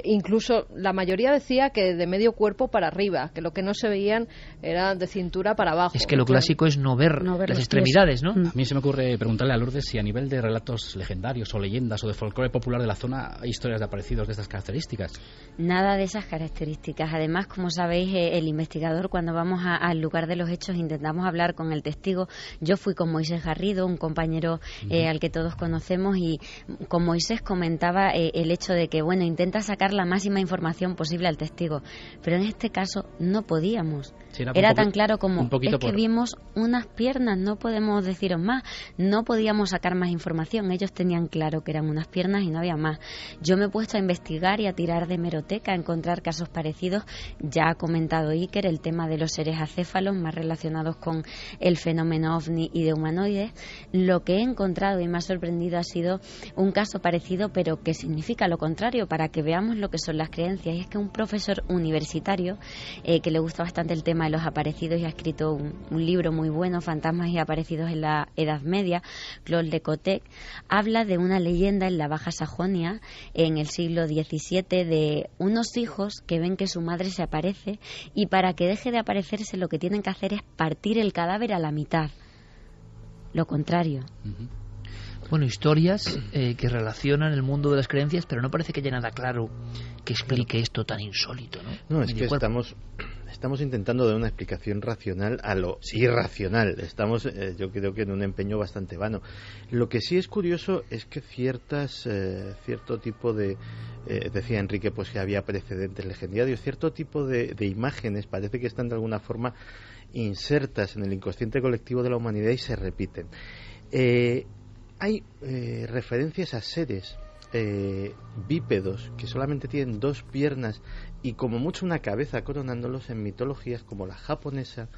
incluso la mayoría decía que de medio cuerpo para arriba, que lo que no se veían era de cintura para abajo. Es que lo clásico es no ver las extremidades, ¿no? A mí se me ocurre preguntarle a Lourdes si a nivel de relatos legendarios o leyendas o de folclore popular de la zona hay historias de aparecidos de estas características. Nada de esas características. Además, como sabéis, el investigador, cuando vamos al lugar de los hechos, intentamos hablar con el testigo. Yo fui con Moisés Garrido, un compañero al que todos conocemos, y con Moisés comentaba el hecho de que, bueno, intenta sacar la máxima información posible al testigo, pero en este caso no podíamos. Sí, era tan claro como, es que vimos unas piernas, no podemos deciros más, no podíamos sacar más información. Ellos tenían claro que eran unas piernas y no había más. Yo me he puesto a investigar y a tirar de hemeroteca, a encontrar casos parecidos. Ya ha comentado Iker el tema de los seres acéfalos, más relacionados con el fenómeno ovni y de humanoides. Lo que he encontrado y me ha sorprendido ha sido un caso parecido, pero que significa lo contrario, para que veamos lo que son las creencias. Y es que un profesor universitario que le gusta bastante el tema de los aparecidos y ha escrito un libro muy bueno, Fantasmas y aparecidos en la Edad Media, Claude Lecoq, habla de una leyenda en la Baja Sajonia en el siglo XVII de unos hijos que ven que su madre se aparece y para que deje de aparecerse lo que tienen que hacer es partir el cadáver a la mitad. Lo contrario. Bueno, historias que relacionan el mundo de las creencias, pero no parece que haya nada claro que explique esto tan insólito, ¿no? No, es que estamos intentando dar una explicación racional a lo irracional. Estamos, yo creo que en un empeño bastante vano. Lo que sí es curioso es que cierto tipo de, decía Enrique, pues que había precedentes legendarios, cierto tipo de imágenes parece que están de alguna forma insertas en el inconsciente colectivo de la humanidad y se repiten. Hay referencias a seres bípedos que solamente tienen dos piernas y como mucho una cabeza coronándolos en mitologías como la japonesa,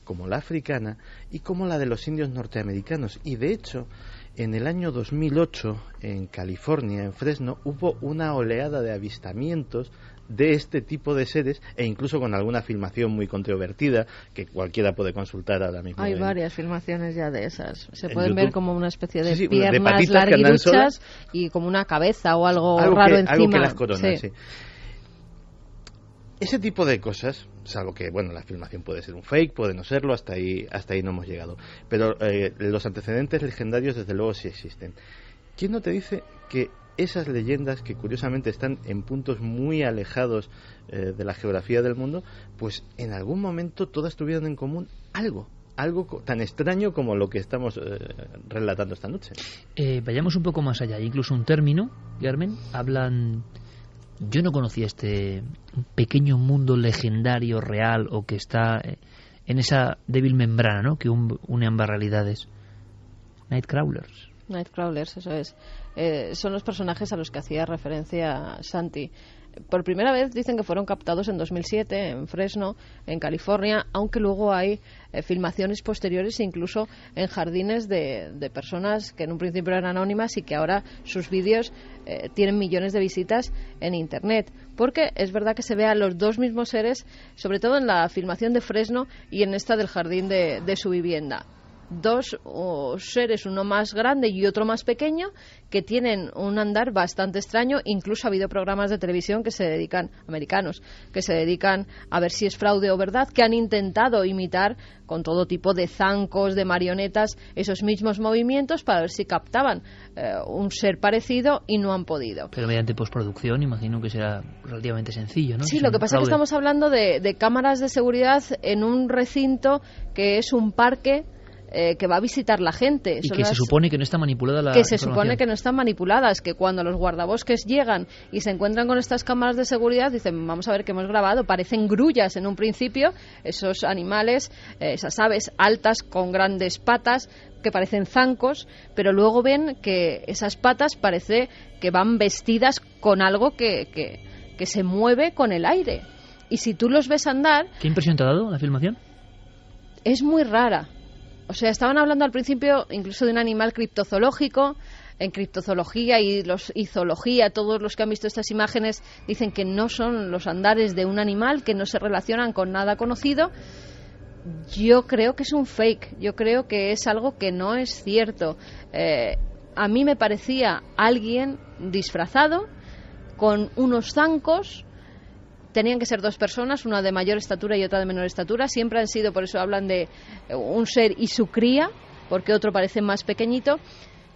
como la africana y como la de los indios norteamericanos. Y de hecho, en el año 2008, en California, en Fresno, hubo una oleada de avistamientos de este tipo de seres e incluso con alguna filmación muy controvertida que cualquiera puede consultar ahora mismo. Hay varias filmaciones ya de esas. Se pueden YouTube ver como una especie de piernas de larguiruchas y como una cabeza o algo raro encima. Algo que las corona, sí. Ese tipo de cosas, salvo que, bueno, la filmación puede ser un fake, puede no serlo, hasta ahí no hemos llegado. Pero los antecedentes legendarios, desde luego, sí existen. ¿Quién no te dice que esas leyendas, que curiosamente están en puntos muy alejados de la geografía del mundo, pues en algún momento todas tuvieron en común algo tan extraño como lo que estamos relatando esta noche? Vayamos un poco más allá. Hay incluso un término, Carmen, hablan... Yo no conocía este pequeño mundo legendario real o que está en esa débil membrana, ¿no?, que une ambas realidades. Nightcrawlers. Nightcrawlers, eso es. Son los personajes a los que hacía referencia Santi. Por primera vez dicen que fueron captados en 2007 en Fresno, en California, aunque luego hay filmaciones posteriores incluso en jardines de personas que en un principio eran anónimas y que ahora sus vídeos tienen millones de visitas en Internet. Porque es verdad que se ve a los dos mismos seres, sobre todo en la filmación de Fresno y en esta del jardín de su vivienda. dos seres, uno más grande y otro más pequeño, que tienen un andar bastante extraño. Incluso ha habido programas de televisión que se dedican, americanos, que se dedican a ver si es fraude o verdad, que han intentado imitar con todo tipo de zancos, de marionetas, esos mismos movimientos para ver si captaban un ser parecido, y no han podido. Pero mediante postproducción imagino que será relativamente sencillo, ¿no? Sí, lo que pasa es que estamos hablando de cámaras de seguridad en un recinto que es un parque que va a visitar la gente. Y que se supone que no está manipulada la información. Que se supone que no están manipuladas, que cuando los guardabosques llegan y se encuentran con estas cámaras de seguridad, dicen, vamos a ver qué hemos grabado. Parecen grullas en un principio, esos animales, esas aves altas con grandes patas que parecen zancos, pero luego ven que esas patas parece que van vestidas con algo que se mueve con el aire. Y si tú los ves andar... ¿Qué impresión te ha dado la filmación? Es muy rara. O sea, estaban hablando al principio incluso de un animal criptozoológico. En criptozoología y zoología, todos los que han visto estas imágenes dicen que no son los andares de un animal, que no se relacionan con nada conocido. Yo creo que es un fake, yo creo que es algo que no es cierto. A mí me parecía alguien disfrazado con unos zancos. Tenían que ser dos personas, una de mayor estatura y otra de menor estatura. Siempre han sido, por eso hablan de un ser y su cría, porque otro parece más pequeñito.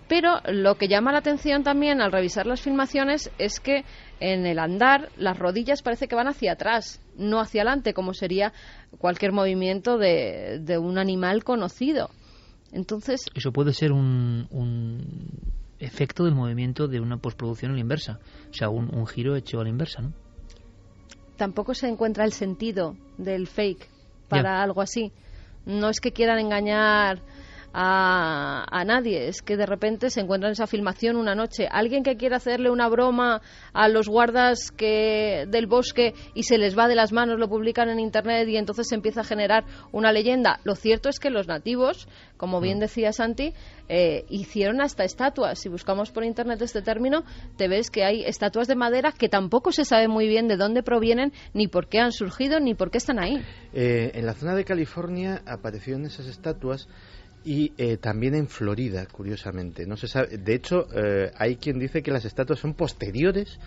Pero lo que llama la atención también al revisar las filmaciones es que en el andar las rodillas parece que van hacia atrás, no hacia adelante, como sería cualquier movimiento de un animal conocido. Entonces, eso puede ser un efecto del movimiento de una postproducción a la inversa, o sea, un giro hecho a la inversa, ¿no? Tampoco se encuentra el sentido del fake para algo así. No es que quieran engañar a nadie, es que de repente se encuentran esa filmación una noche. Alguien que quiere hacerle una broma a los guardas del bosque y se les va de las manos, lo publican en internet y entonces se empieza a generar una leyenda. Lo cierto es que los nativos, como bien decía Santi, hicieron hasta estatuas. Si buscamos por internet este término, te ves que hay estatuas de madera que tampoco se sabe muy bien de dónde provienen, ni por qué han surgido, ni por qué están ahí. En la zona de California aparecieron esas estatuas y también en Florida, curiosamente. No se sabe. De hecho, hay quien dice que las estatuas son posteriores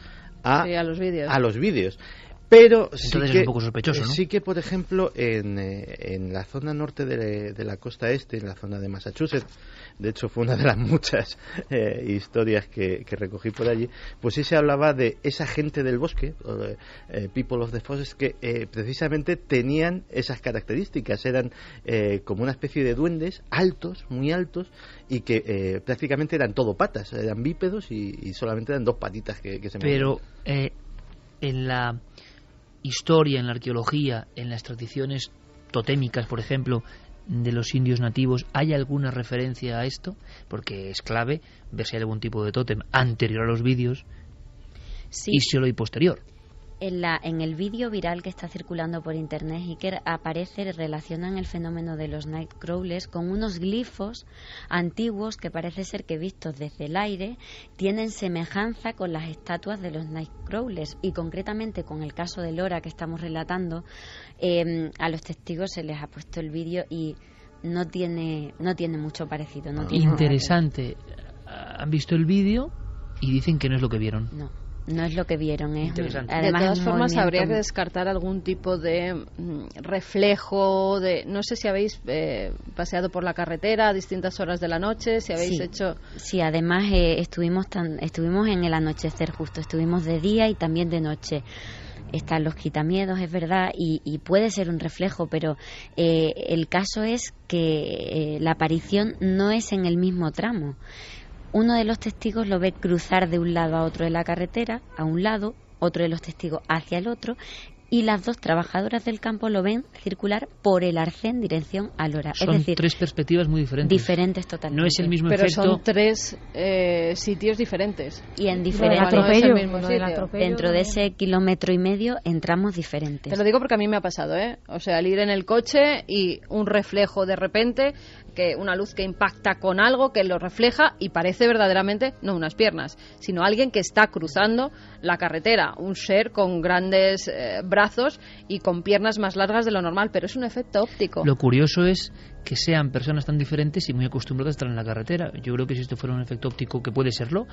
a los vídeos. Pero sí entonces que, es un poco sospechoso, ¿no? Sí que, por ejemplo, en la zona norte de la costa este, en la zona de Massachusetts, de hecho fue una de las muchas historias que recogí por allí, pues sí se hablaba de esa gente del bosque, people of the forest, que precisamente tenían esas características, eran como una especie de duendes altos, muy altos, y que prácticamente eran todo patas, eran bípedos y solamente eran dos patitas que se movían. Pero en la historia, en la arqueología, en las tradiciones totémicas, por ejemplo, de los indios nativos, ¿hay alguna referencia a esto? Porque es clave ver si hay algún tipo de tótem anterior a los vídeos y solo y posterior. En el vídeo viral que está circulando por internet, Iker, relacionan el fenómeno de los nightcrawlers con unos glifos antiguos que parece ser que vistos desde el aire tienen semejanza con las estatuas de los nightcrawlers, y concretamente con el caso de Lora que estamos relatando, a los testigos se les ha puesto el vídeo y no tiene mucho parecido. Interesante. Han visto el vídeo y dicen que no es lo que vieron. No es lo que vieron, Además, de todas formas, habría que descartar algún tipo de reflejo. No sé si habéis paseado por la carretera a distintas horas de la noche, si habéis hecho... Sí, además estuvimos en el anochecer justo, estuvimos de día y también de noche. Están los quitamiedos, es verdad, y puede ser un reflejo, pero el caso es que la aparición no es en el mismo tramo. Uno de los testigos lo ve cruzar de un lado a otro de la carretera, a un lado, otro de los testigos hacia el otro, y las dos trabajadoras del campo lo ven circular por el arcén en dirección a Lora. Son es decir, tres perspectivas muy diferentes. Diferentes totalmente. No es el mismo pero efecto. Son tres sitios diferentes. Y en diferentes. No es el mismo sitio. Dentro de ese 1,5 kilómetros entramos diferentes. Te lo digo porque a mí me ha pasado, O sea, al ir en el coche y un reflejo de repente una luz que impacta con algo, que lo refleja y parece verdaderamente no unas piernas, sino alguien que está cruzando la carretera, un ser con grandes brazos y con piernas más largas de lo normal, pero es un efecto óptico. Lo curioso es que sean personas tan diferentes y muy acostumbradas a estar en la carretera. Yo creo que si esto fuera un efecto óptico, que puede serlo,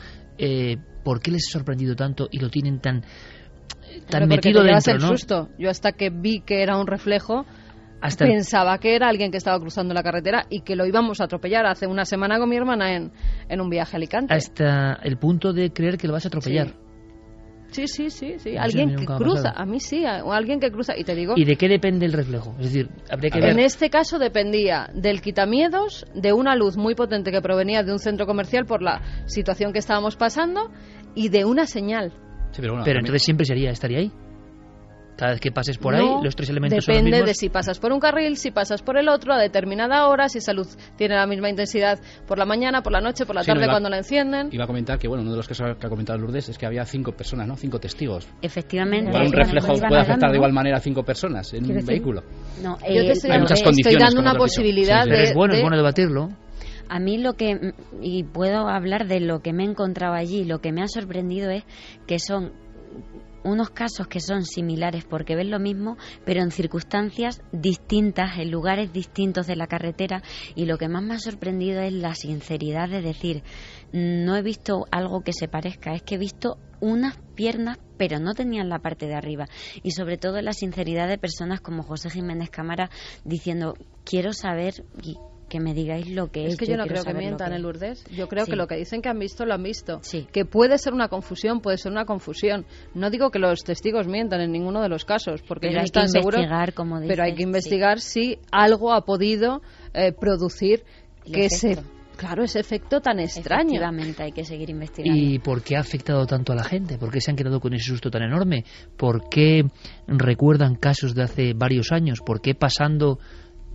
¿por qué les ha sorprendido tanto y lo tienen tan metido dentro, el susto. Yo hasta que vi que era un reflejo pensaba que era alguien que estaba cruzando la carretera y que lo íbamos a atropellar hace una semana con mi hermana en un viaje a Alicante. Hasta el punto de creer que lo vas a atropellar. Sí. Alguien que cruza. A mí sí, alguien que cruza. Y te digo... ¿Y de qué depende el reflejo? Es decir, habría que ver... En este caso dependía del quitamiedos, de una luz muy potente que provenía de un centro comercial por la situación que estábamos pasando y de una señal. Sí, pero entonces siempre estaría ahí. Cada vez que pases por ahí, los tres elementos son los mismos. Depende de si pasas por un carril, si pasas por el otro, a determinada hora, si esa luz tiene la misma intensidad por la mañana, por la noche, por la tarde, cuando la encienden. Iba a comentar que, uno de los casos que ha comentado Lourdes es que había 5 personas, 5 testigos. Efectivamente. Un reflejo puede afectar de igual manera a 5 personas en un vehículo. No, yo te estoy dando una posibilidad de... Es bueno debatirlo. A mí y puedo hablar de lo que me he encontrado allí, lo que me ha sorprendido es que son unos casos que son similares porque ven lo mismo, pero en circunstancias distintas, en lugares distintos de la carretera, y lo que más me ha sorprendido es la sinceridad de decir, no he visto algo que se parezca, es que he visto unas piernas pero no tenían la parte de arriba, y sobre todo la sinceridad de personas como José Jiménez Cámara diciendo, quiero saber que me digáis lo que es que yo no creo que mientan, el Lourdes. Yo creo que lo que dicen que han visto, lo han visto. Sí. Que puede ser una confusión, No digo que los testigos mientan en ninguno de los casos, porque ellos están seguros. Pero hay que investigar si algo ha podido producir Claro, ese efecto tan extraño. Efectivamente, hay que seguir investigando. ¿Y por qué ha afectado tanto a la gente? ¿Por qué se han quedado con ese susto tan enorme? ¿Por qué recuerdan casos de hace varios años? ¿Por qué pasando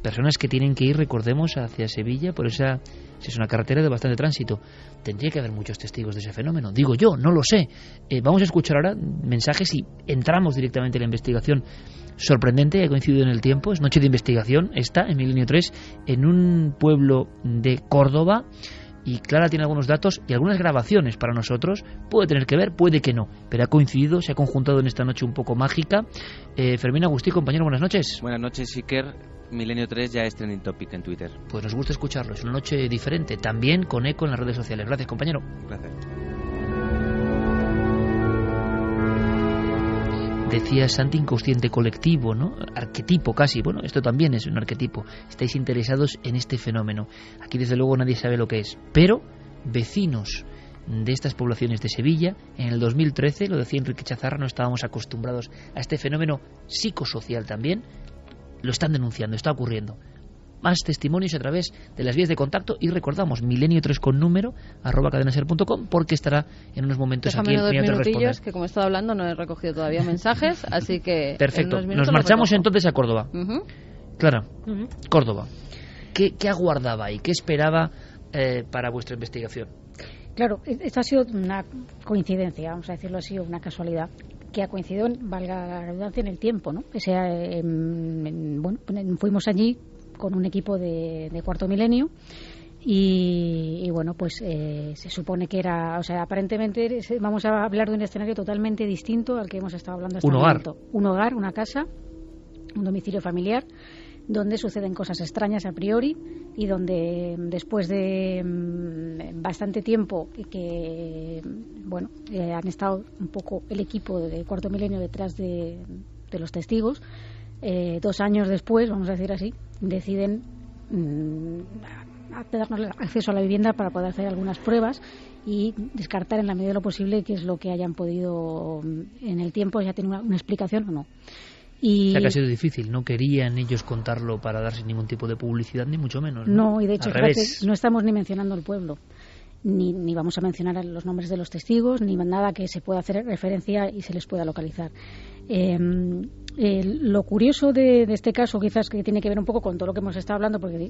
personas que tienen que ir, recordemos, hacia Sevilla, por esa es una carretera de bastante tránsito? Tendría que haber muchos testigos de ese fenómeno. Digo yo, no lo sé. Vamos a escuchar ahora mensajes y entramos directamente en la investigación sorprendente, ha coincidido en el tiempo. Es noche de investigación, está en Milenio 3, en un pueblo de Córdoba. Y Clara tiene algunos datos y algunas grabaciones para nosotros. Puede tener que ver, puede que no, pero ha coincidido, se ha conjuntado en esta noche un poco mágica. Fermín Agustí, compañero, buenas noches. Buenas noches, Iker. Milenio 3 ya es trending topic en Twitter. Pues nos gusta escucharlo, es una noche diferente, también con eco en las redes sociales. Gracias, compañero. Gracias. Decía Santi, inconsciente colectivo, ¿no? Arquetipo casi. Bueno, esto también es un arquetipo. Estáis interesados en este fenómeno. Aquí desde luego nadie sabe lo que es. Pero vecinos de estas poblaciones de Sevilla, en el 2013, lo decía Enrique Chazarra, no estábamos acostumbrados a este fenómeno psicosocial también. Lo están denunciando, está ocurriendo. Más testimonios a través de las vías de contacto y recordamos milenio3 con número @cadenaser.com, porque estará en unos momentos aquí el primer responder. Que como he estado hablando no he recogido todavía mensajes, así que perfecto. Nos marchamos entonces a Córdoba. Clara, Córdoba. ¿Qué aguardaba y qué esperaba para vuestra investigación? Claro, esto ha sido una coincidencia, vamos a decirlo así, o una casualidad que ha coincidido, valga la redundancia, en el tiempo, ¿no? Fuimos allí con un equipo de Cuarto Milenio y bueno, pues se supone que era, aparentemente vamos a hablar de un escenario totalmente distinto al que hemos estado hablando hasta el momento. Un hogar, una casa, un domicilio familiar, donde suceden cosas extrañas a priori y donde después de bastante tiempo que han estado un poco el equipo de Cuarto Milenio detrás de los testigos, 2 años después, vamos a decir así, deciden darnos acceso a la vivienda para poder hacer algunas pruebas y descartar en la medida de lo posible qué es lo que hayan podido en el tiempo, ya tiene una explicación o no. O sea que ha sido difícil, no querían ellos contarlo para darse ningún tipo de publicidad, ni mucho menos. No, y de hecho no estamos ni mencionando el pueblo, ni vamos a mencionar los nombres de los testigos, ni nada que se pueda hacer referencia y se les pueda localizar. Lo curioso de este caso, quizás que tiene que ver un poco con todo lo que hemos estado hablando, porque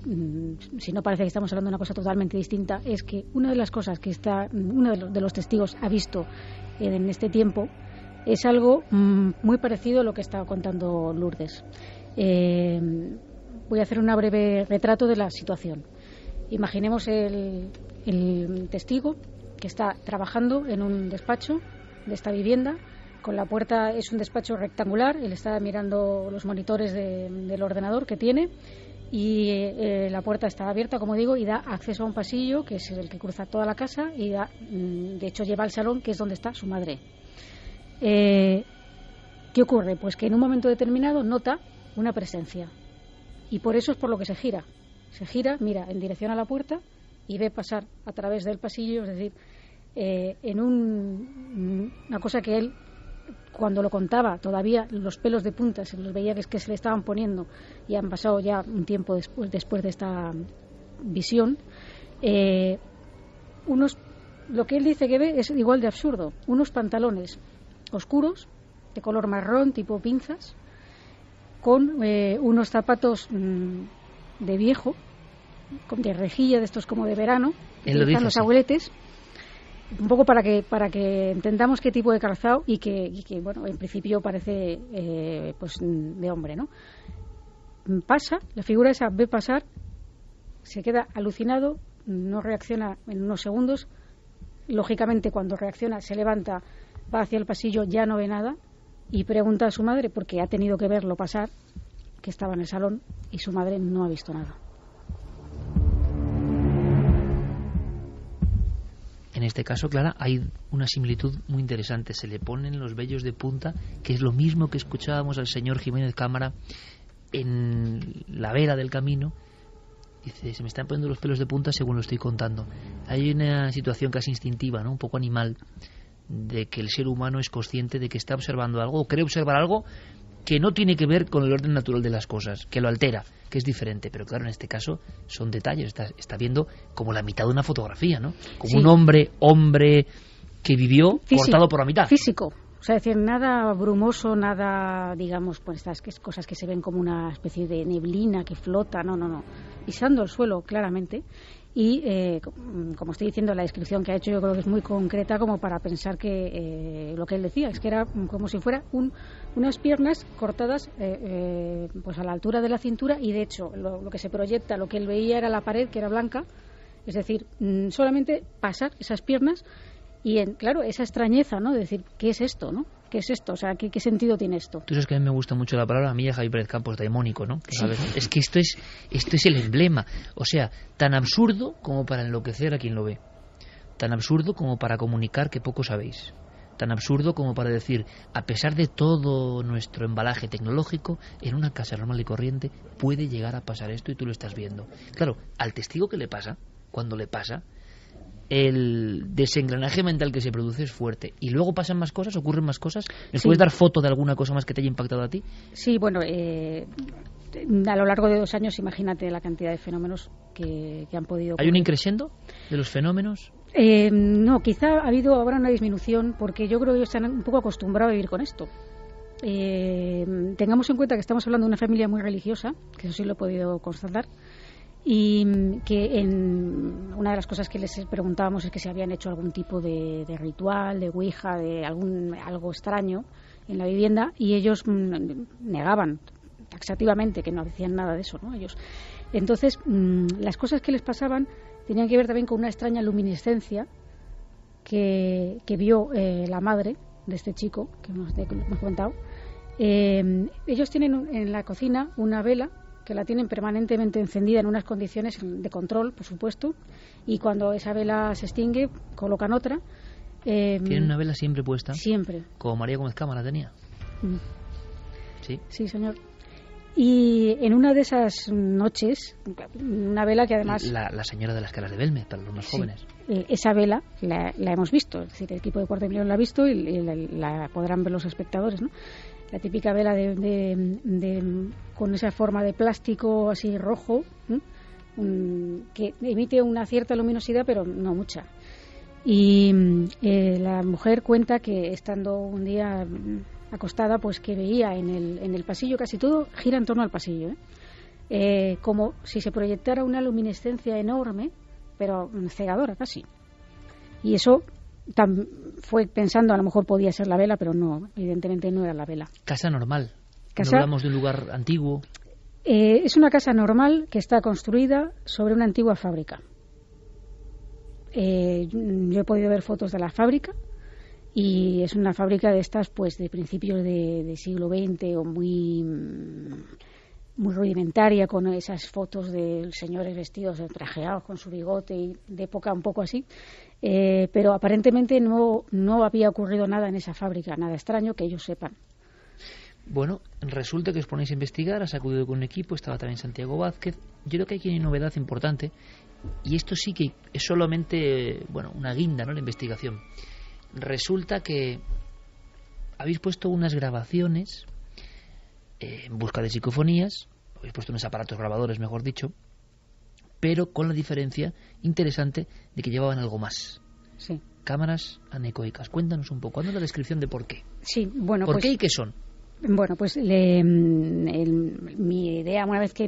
si no parece que estamos hablando de una cosa totalmente distinta, es que una de las cosas que uno de los testigos ha visto en este tiempo es algo muy parecido a lo que estaba contando Lourdes. Voy a hacer un breve retrato de la situación. Imaginemos el testigo que está trabajando en un despacho de esta vivienda, con la puerta, es un despacho rectangular, él está mirando los monitores del ordenador que tiene y la puerta está abierta, como digo, y da acceso a un pasillo que es el que cruza toda la casa y de hecho lleva al salón, que es donde está su madre. ¿Qué ocurre? Pues que en un momento determinado nota una presencia y por eso es por lo que se gira, mira en dirección a la puerta y ve pasar a través del pasillo, es decir, en una cosa que él, cuando lo contaba, todavía los pelos de punta se los veía que se le estaban poniendo, y han pasado ya un tiempo después de esta visión. Lo que él dice que ve es igual de absurdo: unos pantalones oscuros de color marrón tipo pinzas, con unos zapatos de viejo, de rejilla, de estos como de verano, que utilizan los abueletes, un poco para que entendamos qué tipo de calzado y que bueno, en principio parece pues de hombre, ¿no? Pasa, la figura esa ve pasar, se queda alucinado, no reacciona en unos segundos, lógicamente cuando reacciona se levanta, va hacia el pasillo, ya no ve nada y pregunta a su madre, porque ha tenido que verlo pasar, que estaba en el salón, y su madre no ha visto nada. En este caso, Clara, hay una similitud muy interesante. Se le ponen los vellos de punta, que es lo mismo que escuchábamos al señor Jiménez Cámara en la vera del camino. Dice, se me están poniendo los pelos de punta según lo estoy contando. Hay una situación casi instintiva, ¿no? Un poco animal, de que el ser humano es consciente de que está observando algo o cree observar algo que no tiene que ver con el orden natural de las cosas, que lo altera, que es diferente. Pero claro, en este caso son detalles. Está viendo como la mitad de una fotografía, ¿no? Como sí. Un hombre que vivió cortado por la mitad. Físico. O sea, es decir, nada brumoso, nada, digamos, pues estas cosas que se ven como una especie de neblina que flota, no. Pisando el suelo, claramente. Y, como estoy diciendo, la descripción que ha hecho yo creo que es muy concreta como para pensar que lo que él decía es que era como si fuera unas piernas cortadas pues a la altura de la cintura, y de hecho lo que se proyecta, lo que él veía era la pared, que era blanca, es decir, solamente pasar esas piernas y, claro, esa extrañeza, ¿no? De decir, ¿qué es esto, no? ¿Qué es esto? O sea, ¿qué sentido tiene esto? Tú sabes que a mí me gusta mucho la palabra, a mí y a Javier Pérez Campos, daimónico, ¿no? Sí. Es que esto es el emblema. O sea, tan absurdo como para enloquecer a quien lo ve. Tan absurdo como para comunicar que poco sabéis. Tan absurdo como para decir, a pesar de todo nuestro embalaje tecnológico, en una casa normal y corriente puede llegar a pasar esto y tú lo estás viendo. Claro, al testigo que le pasa, cuando le pasa, el desengranaje mental que se produce es fuerte. Y luego pasan más cosas, ocurren más cosas. ¿Me puedes dar foto de alguna cosa más que te haya impactado a ti? Sí, bueno, a lo largo de 2 años, imagínate la cantidad de fenómenos que han podido ocurrir. ¿Hay un increciendo de los fenómenos? No, quizá ha habido ahora una disminución, porque yo creo que ellos están un poco acostumbrados a vivir con esto. Tengamos en cuenta que estamos hablando de una familia muy religiosa, que eso sí lo he podido constatar, y que una de las cosas que les preguntábamos es que si habían hecho algún tipo de ritual, de ouija, de algo extraño en la vivienda, y ellos negaban taxativamente que no hacían nada de eso, ¿no? Ellos. Entonces, las cosas que les pasaban tenían que ver también con una extraña luminiscencia que vio la madre de este chico que hemos comentado. Ellos tienen en la cocina una vela que la tienen permanentemente encendida en unas condiciones de control, por supuesto, y cuando esa vela se extingue, colocan otra. ¿Tienen una vela siempre puesta? Siempre. Como María Gómez Cámara tenía. Sí. Sí, señor. Y en una de esas noches, una vela que además... La señora de las caras de Belmez, para los más jóvenes. Esa vela la hemos visto, es decir, el equipo de Cuarto de Milenio la ha visto y la podrán ver los espectadores, ¿no? La típica vela con esa forma de plástico así rojo, que emite una cierta luminosidad, pero no mucha. Y la mujer cuenta que estando un día acostada, pues que veía en el pasillo, casi todo gira en torno al pasillo, como si se proyectara una luminiscencia enorme, pero cegadora casi. Y eso fue pensando, a lo mejor podía ser la vela, pero no, evidentemente no era la vela. Casa normal. ¿No hablamos de un lugar antiguo? Es una casa normal que está construida sobre una antigua fábrica. Yo he podido ver fotos de la fábrica y es una fábrica de estas, pues, de principios de siglo XX o muy rudimentaria, con esas fotos de señores vestidos trajeados con su bigote y de época un poco así, pero aparentemente no había ocurrido nada en esa fábrica, nada extraño que ellos sepan. Bueno, resulta que os ponéis a investigar, has acudido con un equipo, estaba también Santiago Vázquez. Yo creo que aquí hay una novedad importante, y esto sí que es solamente, bueno, una guinda, ¿no?, la investigación. Resulta que habéis puesto unas grabaciones en busca de psicofonías, habéis puesto unos aparatos grabadores, mejor dicho, pero con la diferencia interesante de que llevaban algo más. Sí. Cámaras anecoicas. Cuéntanos un poco, haznos la descripción de por qué. Sí, bueno, ¿Por pues, qué y qué son? Bueno, pues mi idea, una vez que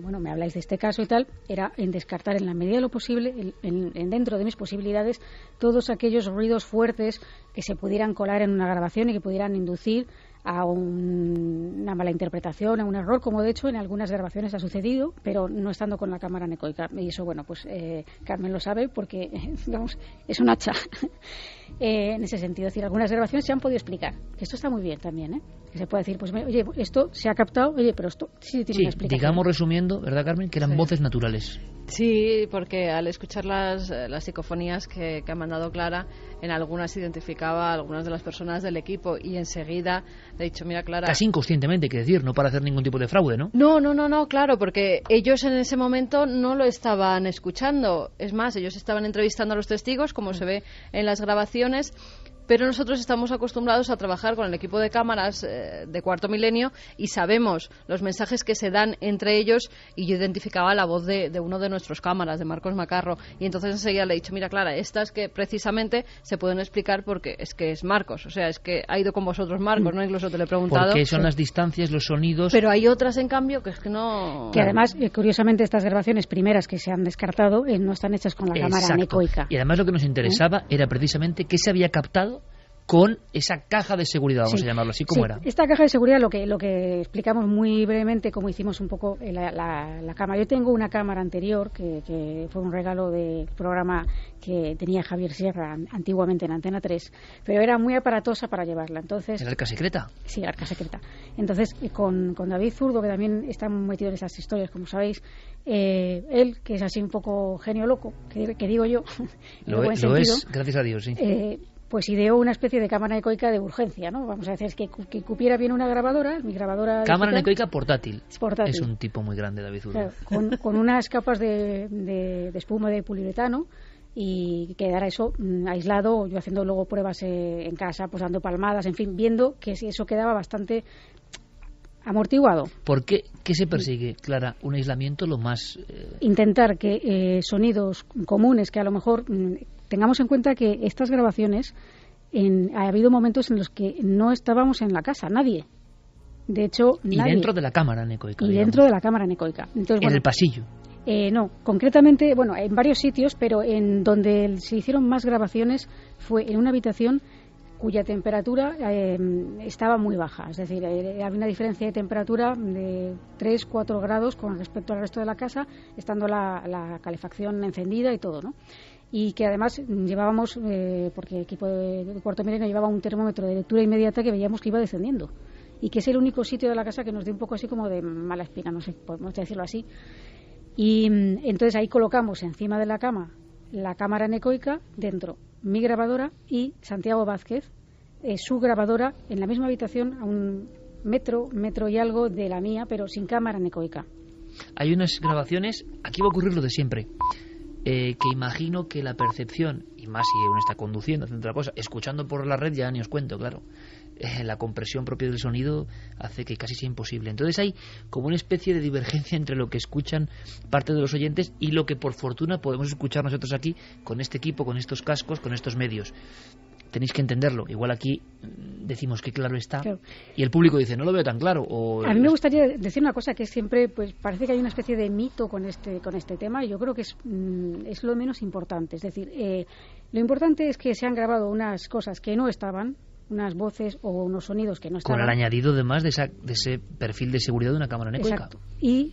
bueno, me habláis de este caso y tal, era en descartar en la medida de lo posible, dentro de mis posibilidades, todos aquellos ruidos fuertes que se pudieran colar en una grabación y que pudieran inducir a una mala interpretación, a un error, como de hecho en algunas grabaciones ha sucedido, pero no estando con la cámara anecoica. Y eso, bueno, pues Carmen lo sabe porque, vamos, es un hacha en ese sentido. Es decir, algunas grabaciones se han podido explicar, que esto está muy bien también, que se puede decir, pues, oye, esto se ha captado, oye, pero esto sí tiene una explicación. Digamos, resumiendo, ¿verdad, Carmen?, que eran voces naturales. Sí, porque al escuchar las psicofonías que ha mandado Clara, en algunas identificaba a algunas de las personas del equipo y enseguida le he dicho, mira, Clara... Casi inconscientemente, hay que decir, no para hacer ningún tipo de fraude, ¿no? No, claro, porque ellos en ese momento no lo estaban escuchando. Es más, ellos estaban entrevistando a los testigos, como se ve en las grabaciones, pero nosotros estamos acostumbrados a trabajar con el equipo de cámaras de Cuarto Milenio y sabemos los mensajes que se dan entre ellos, y yo identificaba la voz de uno de nuestros cámaras, de Marcos Macarro, y entonces enseguida le he dicho, mira, Clara, estas que precisamente se pueden explicar porque es que es Marcos, o sea, es que ha ido con vosotros Marcos, ¿no? Incluso te lo he preguntado. Porque son las distancias, los sonidos... Pero hay otras, en cambio, que es que no... Que además, curiosamente, estas grabaciones primeras que se han descartado no están hechas con la cámara anecoica. Y además lo que nos interesaba era precisamente qué se había captado con esa caja de seguridad, vamos a llamarlo así, ¿cómo era? Esta caja de seguridad, lo que explicamos muy brevemente, como hicimos un poco la cámara. Yo tengo una cámara anterior que fue un regalo del programa que tenía Javier Sierra antiguamente en Antena 3, pero era muy aparatosa para llevarla. Entonces, ¿el Arca Secreta? Sí, el Arca Secreta. Entonces, con David Zurdo, que también está metido en esas historias, como sabéis, él, que es así un poco genio loco, que digo yo, lo es, gracias a Dios, sí. Pues ideó una especie de cámara anecoica de urgencia, ¿no? Vamos a decir, es que cupiera bien una grabadora, mi grabadora... Cámara anecoica portátil. Portátil. Es un tipo muy grande, David Zurdo. Claro, con unas capas de espuma de poliuretano, y quedara eso aislado, yo haciendo luego pruebas en casa, pues dando palmadas, en fin, viendo que eso quedaba bastante amortiguado. ¿Por qué? ¿Qué se persigue, Clara? Un aislamiento lo más... Intentar que sonidos comunes que a lo mejor... Tengamos en cuenta que estas grabaciones ha habido momentos en los que no estábamos en la casa, nadie. De hecho, y nadie. Dentro de la cámara anecoica. Y dentro de la cámara anecoica. Entonces, en el pasillo. No, concretamente, bueno, en varios sitios, pero en donde se hicieron más grabaciones fue en una habitación cuya temperatura estaba muy baja. Es decir, había una diferencia de temperatura de 3-4 grados con respecto al resto de la casa, estando la calefacción encendida y todo, ¿no? Y que además llevábamos, porque el equipo de Cuarto Milenio llevaba un termómetro de lectura inmediata que veíamos que iba descendiendo, y que es el único sitio de la casa que nos dio un poco así como de mala espina, no sé, podemos decirlo así. Y entonces ahí colocamos encima de la cama la cámara anecoica, dentro mi grabadora y Santiago Vázquez, su grabadora, en la misma habitación, a un metro y algo de la mía, pero sin cámara anecoica. Hay unas grabaciones, aquí va a ocurrir lo de siempre, que imagino que la percepción, y más si uno está conduciendo, haciendo otra cosa, escuchando por la red ya ni os cuento, claro, la compresión propia del sonido hace que casi sea imposible. Entonces hay como una especie de divergencia entre lo que escuchan parte de los oyentes y lo que por fortuna podemos escuchar nosotros aquí con este equipo, con estos cascos, con estos medios. Tenéis que entenderlo. Igual aquí decimos que claro está, claro, y el público dice no lo veo tan claro. A mí me gustaría decir una cosa, que es siempre, pues parece que hay una especie de mito con este tema, y yo creo que es lo menos importante. Es decir, lo importante es que se han grabado unas cosas que no estaban, unas voces o unos sonidos que no estaban. Con el añadido además de ese perfil de seguridad de una cámara anecoica. Exacto. Y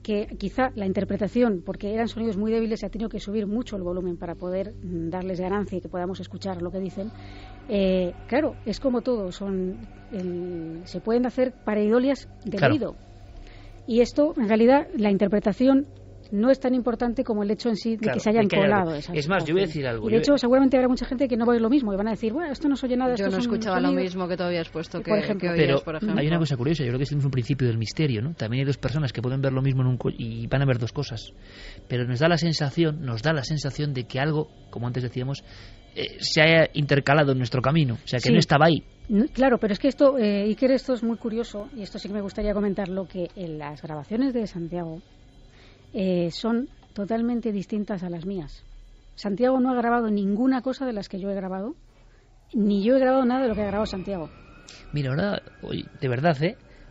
que quizá la interpretación, porque eran sonidos muy débiles, se ha tenido que subir mucho el volumen para poder darles ganancia y que podamos escuchar lo que dicen. Claro, es como todo, se pueden hacer pareidolias del oído. Y esto, en realidad, la interpretación no es tan importante como el hecho en sí de que se hayan colado esas Es más, yo voy a decir algo. Y de hecho, seguramente habrá mucha gente que no va a oír lo mismo y van a decir, bueno, esto no se oye nada. Yo no escuchaba lo mismo que tú habías puesto, que oías, por ejemplo. Hay una cosa curiosa, yo creo que es un principio del misterio, ¿no? También hay dos personas que pueden ver lo mismo y van a ver dos cosas. Pero nos da la sensación de que algo, como antes decíamos, se haya intercalado en nuestro camino, o sea, que no estaba ahí. Claro, pero es que esto, Iker, esto es muy curioso, y esto sí que me gustaría comentarlo, que en las grabaciones de Santiago son totalmente distintas a las mías. Santiago no ha grabado ninguna cosa de las que yo he grabado, ni yo he grabado nada de lo que ha grabado Santiago. Mira, ahora, de verdad,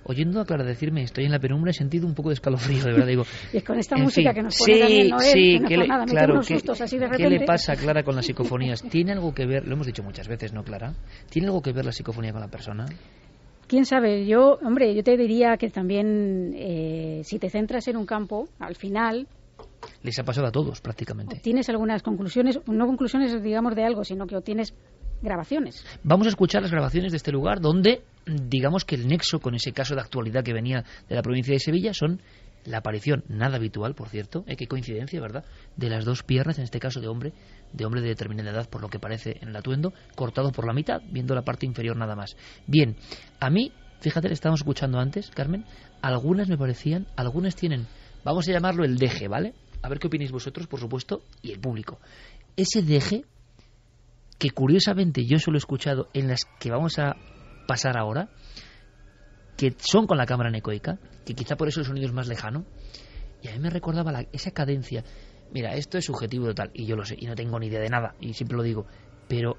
oyendo a Clara decirme estoy en la penumbra, he sentido un poco de escalofrío, de verdad, digo. Y con esta música que nos pone también Noel, que no es nada, claro, unos sustos así de repente. ¿Qué le pasa a Clara con las psicofonías? ¿Tiene algo que ver, lo hemos dicho muchas veces, ¿no, Clara? ¿Tiene algo que ver la psicofonía con la persona? ¿Quién sabe? Yo te diría que también, si te centras en un campo, al final... Les ha pasado a todos, prácticamente. Tienes algunas conclusiones, no conclusiones, digamos, de algo, sino que obtienes grabaciones. Vamos a escuchar las grabaciones de este lugar donde, digamos que el nexo con ese caso de actualidad que venía de la provincia de Sevilla son la aparición, nada habitual, por cierto, qué coincidencia, ¿verdad?, de las dos piernas, en este caso de hombre de determinada edad, por lo que parece en el atuendo, cortado por la mitad, viendo la parte inferior nada más. Bien, a mí, fíjate, le estábamos escuchando antes, Carmen, algunas me parecían, algunas tienen, vamos a llamarlo el deje, ¿vale? A ver qué opináis vosotros, por supuesto, y el público. Ese deje que curiosamente yo solo he escuchado en las que vamos a pasar ahora, que son con la cámara anecoica, que quizá por eso el sonido es más lejano, y a mí me recordaba esa cadencia. Mira, esto es subjetivo total, y yo lo sé, y no tengo ni idea de nada, y siempre lo digo, pero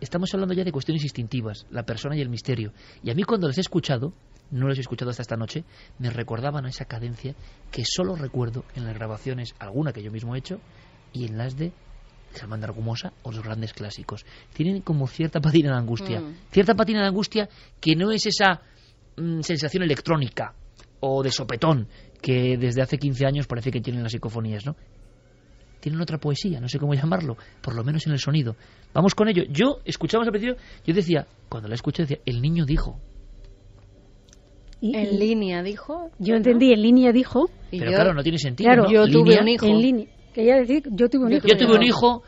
estamos hablando ya de cuestiones instintivas, la persona y el misterio, y a mí cuando las he escuchado, no las he escuchado hasta esta noche, me recordaban a esa cadencia que solo recuerdo en las grabaciones, alguna que yo mismo he hecho, y en las de Germán de Argumosa o los grandes clásicos. Tienen como cierta patina de angustia. Cierta patina de angustia que no es esa sensación electrónica o de sopetón que desde hace 15 años parece que tienen las psicofonías, ¿no? Tienen otra poesía, no sé cómo llamarlo, por lo menos en el sonido. Vamos con ello. Yo, escuchamos al principio, yo decía, cuando la escuché decía, el niño dijo. En línea dijo. Yo entendí, en línea dijo. Pero claro, no tiene sentido. Claro, ¿no? Yo tuve un hijo. En línea. Quería decir, yo tuve un hijo. Yo tuve un hijo.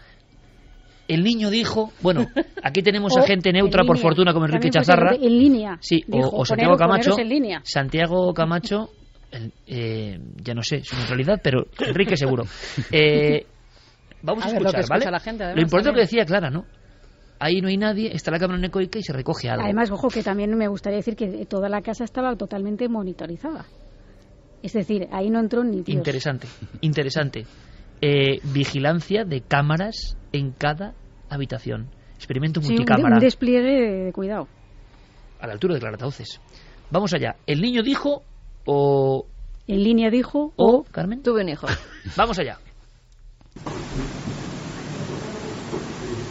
El niño dijo. Bueno, aquí tenemos a gente neutra, por fortuna, como Enrique Chazarra. En línea. Sí, dijo, o Santiago Camacho. En línea. Santiago Camacho. Ya no sé su neutralidad, pero Enrique seguro. Vamos a escuchar, ¿vale? La gente, además, lo importante es lo que decía Clara, ¿no? Ahí no hay nadie, está la cámara anecoica y se recoge algo. Además, ojo, que también me gustaría decir que toda la casa estaba totalmente monitorizada. Es decir, ahí no entró ni Dios. Interesante. Vigilancia de cámaras en cada habitación. Experimento multicámara. Un despliegue de cuidado. A la altura de Claratauces. Vamos allá. ¿El niño dijo o...? En línea dijo o... Carmen. Tuve un hijo. Vamos allá.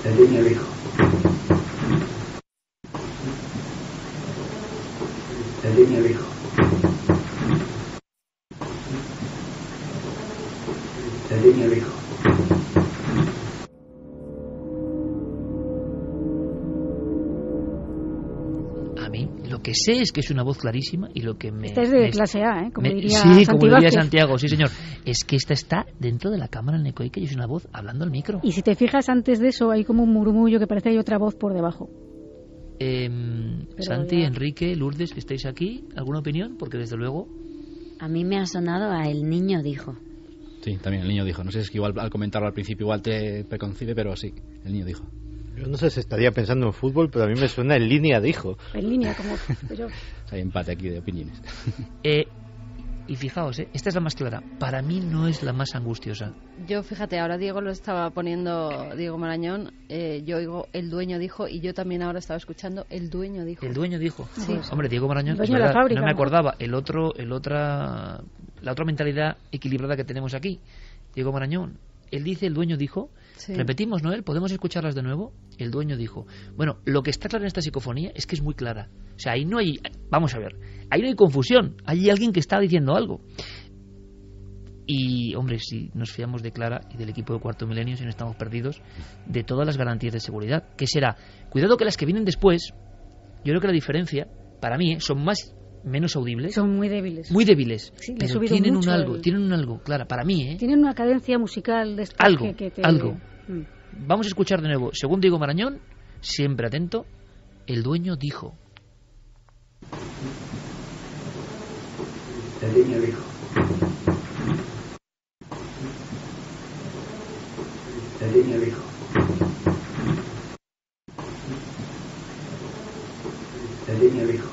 El niño dijo. El niño dijo. El niño dijo. A mí lo que sé es que es una voz clarísima y lo que me... Esta es de clase A, ¿eh? Como diría Santiago, sí señor. Es que esta está dentro de la cámara anecoica y es una voz hablando al micro. Y si te fijas antes de eso hay como un murmullo que parece que hay otra voz por debajo. Santi, Enrique, Lourdes, que estáis aquí, ¿alguna opinión? Porque desde luego... A mí me ha sonado a el niño dijo. Sí, también el niño dijo. No sé, es que igual al comentarlo al principio igual te preconcibe, pero sí, el niño dijo. Yo no sé si estaría pensando en fútbol, pero a mí me suena en línea dijo. En línea, como... Pero... Hay empate aquí de opiniones. Y fijaos, esta es la más clara. Para mí no es la más angustiosa. Yo, fíjate, ahora Diego lo estaba poniendo, Diego Marañón, yo oigo el dueño dijo, y yo también ahora estaba escuchando el dueño dijo. El dueño dijo. Sí. Hombre, Diego Marañón, es verdad, fábrica, no me acordaba. La otra mentalidad equilibrada que tenemos aquí. Diego Marañón, él dice el dueño dijo, Sí. Repetimos, Noel, ¿podemos escucharlas de nuevo? El dueño dijo, bueno, lo que está claro en esta psicofonía es que es muy clara. O sea, ahí no hay, vamos a ver, ahí no hay confusión, hay alguien que está diciendo algo. Y, hombre, si nos fiamos de Clara y del equipo de Cuarto Milenio, si no estamos perdidos, de todas las garantías de seguridad, que será, cuidado que las que vienen después, yo creo que la diferencia, para mí, son menos audibles. Son muy débiles. Muy débiles, sí, pero tienen un algo, Clara, para mí, Tienen una cadencia musical de algo, que te... algo. Vamos a escuchar de nuevo, según Diego Marañón, siempre atento, el dueño dijo. El dueño dijo. El dueño dijo. El dueño dijo.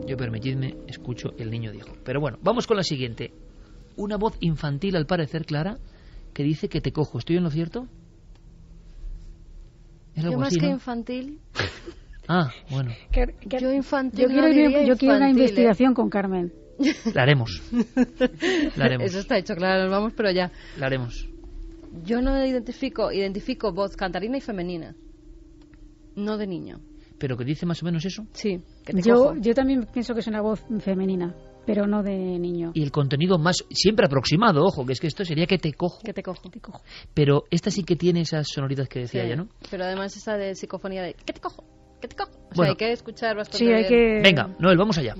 Yo, permitidme, escucho el niño dijo. Pero bueno, vamos con la siguiente. Una voz infantil, al parecer, Clara, que dice que te cojo. ¿Estoy en lo cierto? ¿Es algo así, que ¿no? Infantil. Ah, bueno. Yo infantil. Yo quiero una investigación con Carmen. La haremos. Eso está hecho, claro, nos vamos, pero ya. La haremos. Yo no identifico voz cantarina y femenina. No de niño. ¿Pero que dice más o menos eso? Sí, que te cojo. Yo también pienso que es una voz femenina, pero no de niño. Y el contenido más, siempre aproximado, ojo, que es que esto sería que te cojo. Que te cojo. Pero esta sí que tiene esas sonoridades que decía ella, ¿no? Pero además esa de psicofonía de que te cojo, que te cojo. O sea, hay que escuchar bastante bien. Que... Venga, Noel, vamos allá.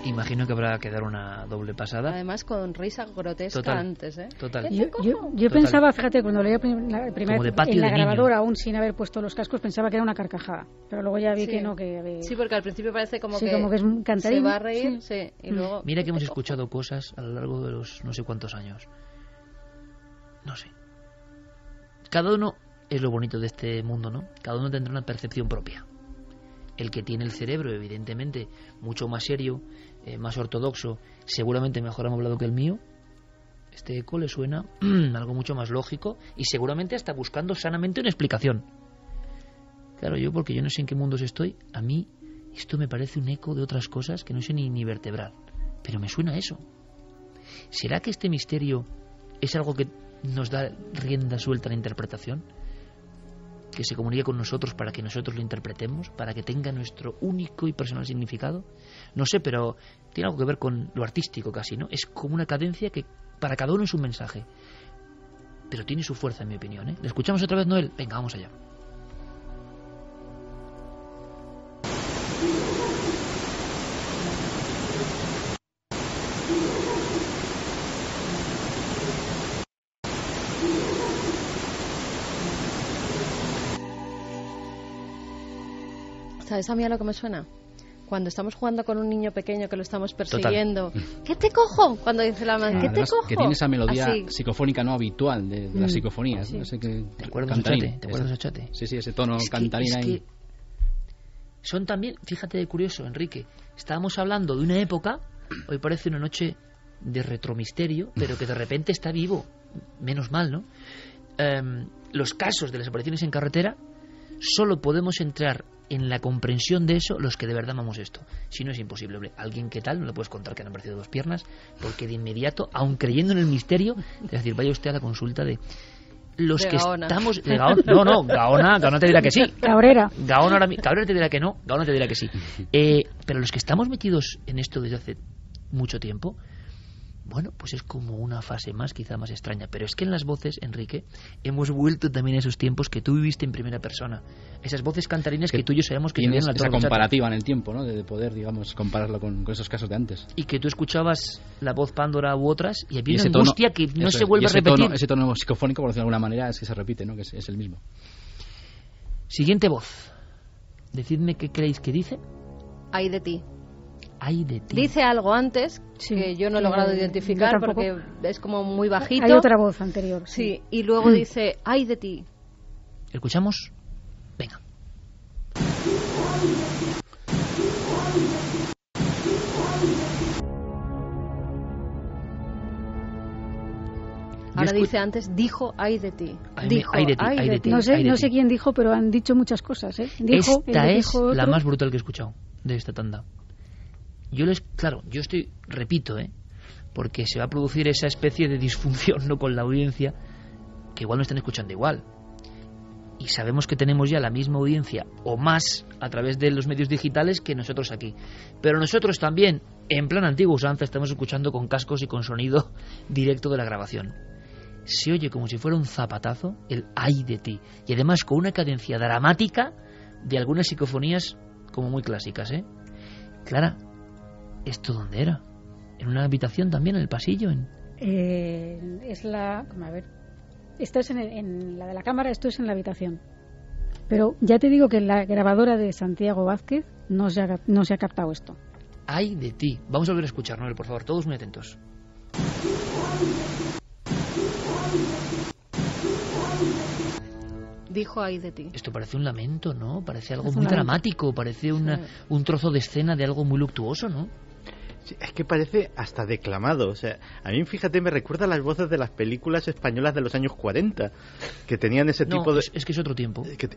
Imagino que habrá que dar una doble pasada. Además con risa grotesca antes, ¿eh? Total. Yo pensaba, fíjate, cuando leía la primera vez en la grabadora, aún sin haber puesto los cascos, pensaba que era una carcajada. Pero luego ya vi que no, que... Sí, porque al principio parece como que es un cantarín. Se va a reír, y luego... Mira que hemos escuchado cosas a lo largo de los no sé cuántos años. No sé. Cada uno es lo bonito de este mundo, ¿no? Cada uno tendrá una percepción propia. El que tiene el cerebro, evidentemente, mucho más serio, más ortodoxo, seguramente mejor amoblado que el mío, este eco le suena algo mucho más lógico y seguramente hasta buscando sanamente una explicación. Claro, porque yo no sé en qué mundos estoy, a mí esto me parece un eco de otras cosas que no sé ni vertebrar, pero me suena eso. ¿Será que este misterio es algo que nos da rienda suelta a la interpretación? Que se comunique con nosotros para que nosotros lo interpretemos, para que tenga nuestro único y personal significado. No sé, pero tiene algo que ver con lo artístico casi, ¿no? Es como una cadencia que para cada uno es un mensaje. Pero tiene su fuerza, en mi opinión, ¿eh? ¿Le escuchamos otra vez, Noel? Venga, vamos allá. ¿Sabes a mí a lo que me suena? Cuando estamos jugando con un niño pequeño que lo estamos persiguiendo. Total. ¿Qué te cojo? Cuando dice la madre, ¿qué te cojo? Que tiene esa melodía psicofónica no habitual de las psicofonías. Sí. No sé qué, ¿Te acuerdas de Chate? Sí, ese tono cantarina ahí. Son también, fíjate de curioso, Enrique, estábamos hablando de una época, hoy parece una noche de retromisterio, pero que de repente está vivo. Menos mal, ¿no? Los casos de las apariciones en carretera, solo podemos entrar en la comprensión de eso los que de verdad amamos esto. Si no, es imposible, hombre. Alguien que tal, no le puedes contar que han aparecido dos piernas, porque de inmediato, aun creyendo en el misterio, es decir, vaya usted a la consulta de los de que Gaona. Estamos de Gaona. Gaona te dirá que sí. Cabrera te dirá que no, Gaona te dirá que sí. Pero los que estamos metidos en esto desde hace mucho tiempo, bueno, pues es como una fase más, quizá más extraña. Pero es que en las voces, Enrique, hemos vuelto también a esos tiempos que tú viviste en primera persona. Esas voces cantarinas que tú y yo sabemos que tienes esa comparativa en el tiempo, ¿no? De poder, digamos, compararlo con esos casos de antes. Y que tú escuchabas la voz Pándora u otras y había una angustia que no se vuelve a repetir. Ese tono psicofónico, por decirlo de alguna manera, es que se repite, ¿no? Que es el mismo. Siguiente voz. Decidme qué creéis que dice. Ay de ti. Ay de ti. Dice algo antes que yo no he logrado identificar porque es como muy bajito. Hay otra voz anterior. Sí, y luego dice ay de ti. ¿Escuchamos? Venga. Ahora dice antes, dijo ay de ti. Dijo ay de ti. No sé quién dijo, pero han dicho muchas cosas, ¿eh? Dijo, esta es dijo la más brutal que he escuchado de esta tanda. Yo repito, porque se va a producir esa especie de disfunción, ¿no?, con la audiencia, que igual no están escuchando igual. Y sabemos que tenemos ya la misma audiencia o más a través de los medios digitales que nosotros aquí. Pero nosotros también, en plan antigua usanza, estamos escuchando con cascos y con sonido directo de la grabación. Se oye como si fuera un zapatazo el ay de ti. Y además con una cadencia dramática de algunas psicofonías como muy clásicas, ¿eh? Clara, ¿esto dónde era? ¿En una habitación también, en el pasillo? Es la... A ver... Esto es en la de la cámara, esto es en la habitación. Pero ya te digo que la grabadora de Santiago Vázquez no se ha captado esto. Ay de ti. Vamos a volver a escuchar, Noel, por favor, todos muy atentos. Dijo ay de ti. Esto parece un lamento, ¿no? Parece algo muy dramático, parece un trozo de escena de algo muy luctuoso, ¿no? Sí, es que parece hasta declamado. O sea, a mí, fíjate, me recuerda a las voces de las películas españolas de los años 40, que tenían ese tipo de... es que es otro tiempo. Que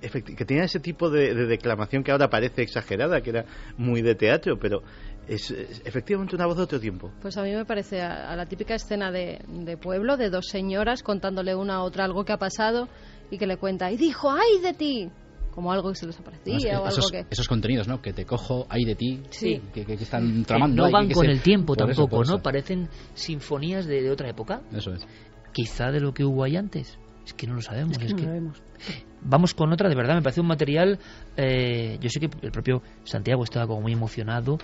tenían ese tipo de declamación que ahora parece exagerada, que era muy de teatro, pero es efectivamente una voz de otro tiempo. Pues a mí me parece a la típica escena de pueblo, de dos señoras contándole una a otra algo que ha pasado y que le cuenta, y dijo, ¡ay de ti! Como algo que se les aparecía o algo que... Esos contenidos, ¿no? Que te cojo, ay de ti, sí. que están tramando. No van con el tiempo tampoco, ¿no? Parecen sinfonías de otra época. Eso es. Quizá de lo que hubo ahí antes. Es que no lo sabemos. No lo sabemos. Vamos con otra, de verdad, me parece un material... yo sé que el propio Santiago estaba como muy emocionado.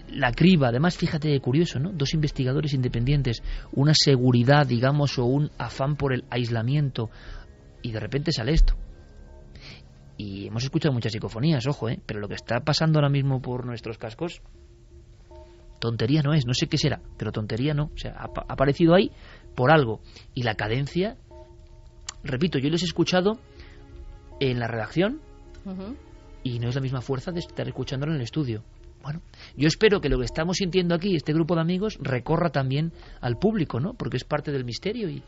La criba, además, fíjate, curioso, ¿no? Dos investigadores independientes, una seguridad, digamos, o un afán por el aislamiento, y de repente sale esto. Y hemos escuchado muchas psicofonías, ojo, pero lo que está pasando ahora mismo por nuestros cascos, tontería no es, no sé qué será, pero tontería no, o sea, ha aparecido ahí por algo. Y la cadencia, repito, yo les he escuchado en la redacción y no es la misma fuerza de estar escuchándolo en el estudio. Bueno, yo espero que lo que estamos sintiendo aquí, este grupo de amigos, recorra también al público, ¿no? Porque es parte del misterio. Y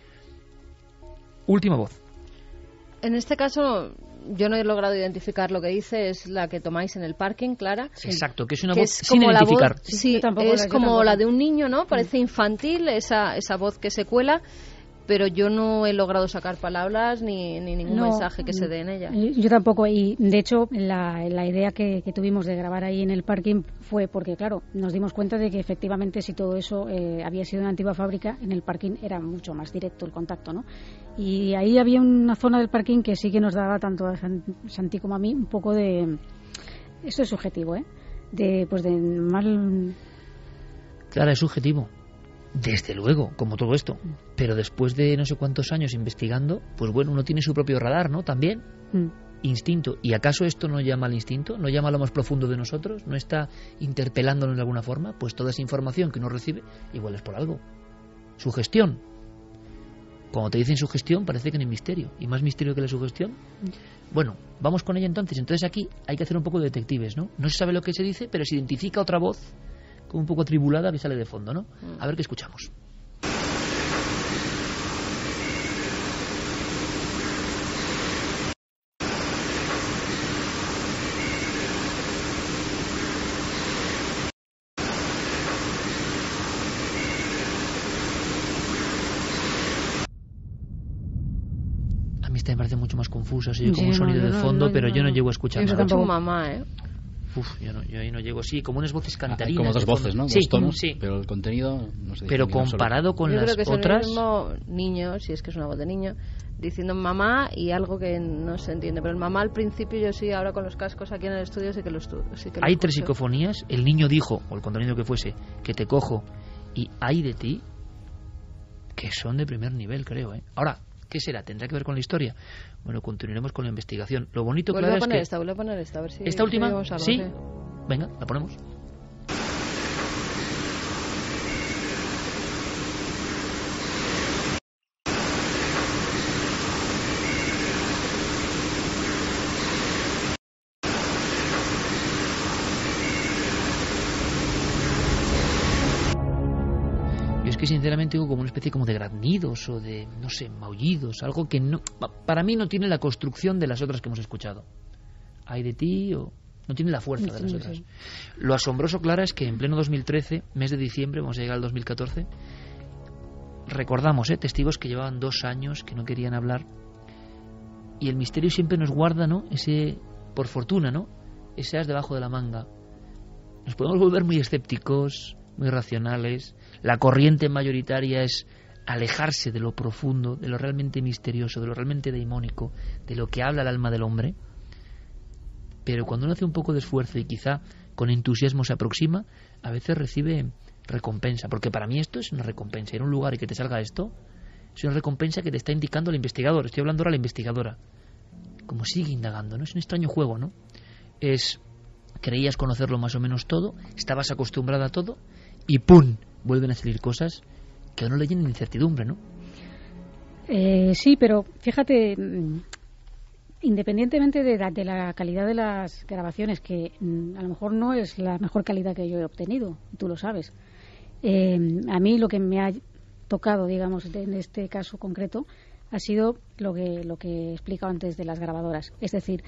última voz. En este caso, yo no he logrado identificar lo que dice, es la que tomáis en el parking, Clara. Exacto, que es una voz sin identificar. Sí, es como la de un niño, ¿no? Parece infantil esa voz que se cuela, pero yo no he logrado sacar palabras ni ningún mensaje que se dé en ella. Yo tampoco, y de hecho la idea que tuvimos de grabar ahí en el parking fue porque, claro, nos dimos cuenta de que efectivamente si todo eso había sido una antigua fábrica, en el parking era mucho más directo el contacto, ¿no? Y ahí había una zona del parking que sí que nos daba tanto a Santi como a mí un poco de... Esto es subjetivo, de mal... Claro, es subjetivo. Desde luego, como todo esto. Pero después de no sé cuántos años investigando, pues bueno, uno tiene su propio radar, ¿no? También. Instinto. ¿Y acaso esto no llama al instinto? ¿No llama a lo más profundo de nosotros? ¿No está interpelándonos de alguna forma? Pues toda esa información que uno recibe, igual es por algo. Sugestión. Cuando te dicen sugestión, parece que no hay misterio. ¿Y más misterio que la sugestión? Bueno, vamos con ella entonces. Entonces aquí hay que hacer un poco de detectives, ¿no? No se sabe lo que se dice, pero se identifica otra voz como un poco atribulada que sale de fondo, ¿no? A ver qué escuchamos. A mí esta me parece mucho más confusa, así como un sonido de fondo, pero yo no llego a escuchar nada. Yo tampoco, mamá, yo ahí no llego. Sí, como unas voces cantarinas. Como dos voces, ¿no? Sí, dos tonos, sí. Pero el contenido no sé. Pero comparado con yo las creo que otras... es el mismo niño, si es que es una voz de niño, diciendo mamá y algo que no se entiende. Pero el mamá al principio, yo sí, ahora con los cascos aquí en el estudio, sí que lo Hay tres psicofonías. El niño dijo, o el contenido que fuese, que te cojo y ay de ti, que son de primer nivel, creo, Ahora, ¿qué será? ¿Tendrá que ver con la historia? Bueno, continuaremos con la investigación. Lo bonito, Clara, es que... Vuelve a poner esta, a ver si... ¿Esta última? Algo, ¿Sí? Venga, la ponemos. que sinceramente oigo como una especie como de graznidos o de, no sé, maullidos, algo que no, para mí no tiene la construcción de las otras que hemos escuchado. Hay de ti o... no tiene la fuerza de las otras. Lo asombroso, Clara, es que en pleno 2013, mes de diciembre, vamos a llegar al 2014, recordamos testigos que llevaban 2 años, que no querían hablar, y el misterio siempre nos guarda, ¿no? Ese, por fortuna, ¿no? Ese as debajo de la manga. Nos podemos volver muy escépticos, muy racionales. La corriente mayoritaria es alejarse de lo profundo, de lo realmente misterioso, de lo realmente deimónico, de lo que habla el alma del hombre. Pero cuando uno hace un poco de esfuerzo y quizá con entusiasmo se aproxima, a veces recibe recompensa. Porque para mí esto es una recompensa. Ir a un lugar y que te salga esto es una recompensa que te está indicando el investigador. Estoy hablando ahora de la investigadora. Como sigue indagando, ¿no? Es un extraño juego, ¿no? Creías conocerlo más o menos todo, estabas acostumbrada a todo y ¡pum! Vuelven a salir cosas que a uno le llenan incertidumbre, ¿no? Sí, pero fíjate, independientemente de la calidad de las grabaciones, que a lo mejor no es la mejor calidad que yo he obtenido, tú lo sabes, a mí lo que me ha tocado, digamos, en este caso concreto, ha sido lo que he explicado antes de las grabadoras. Es decir,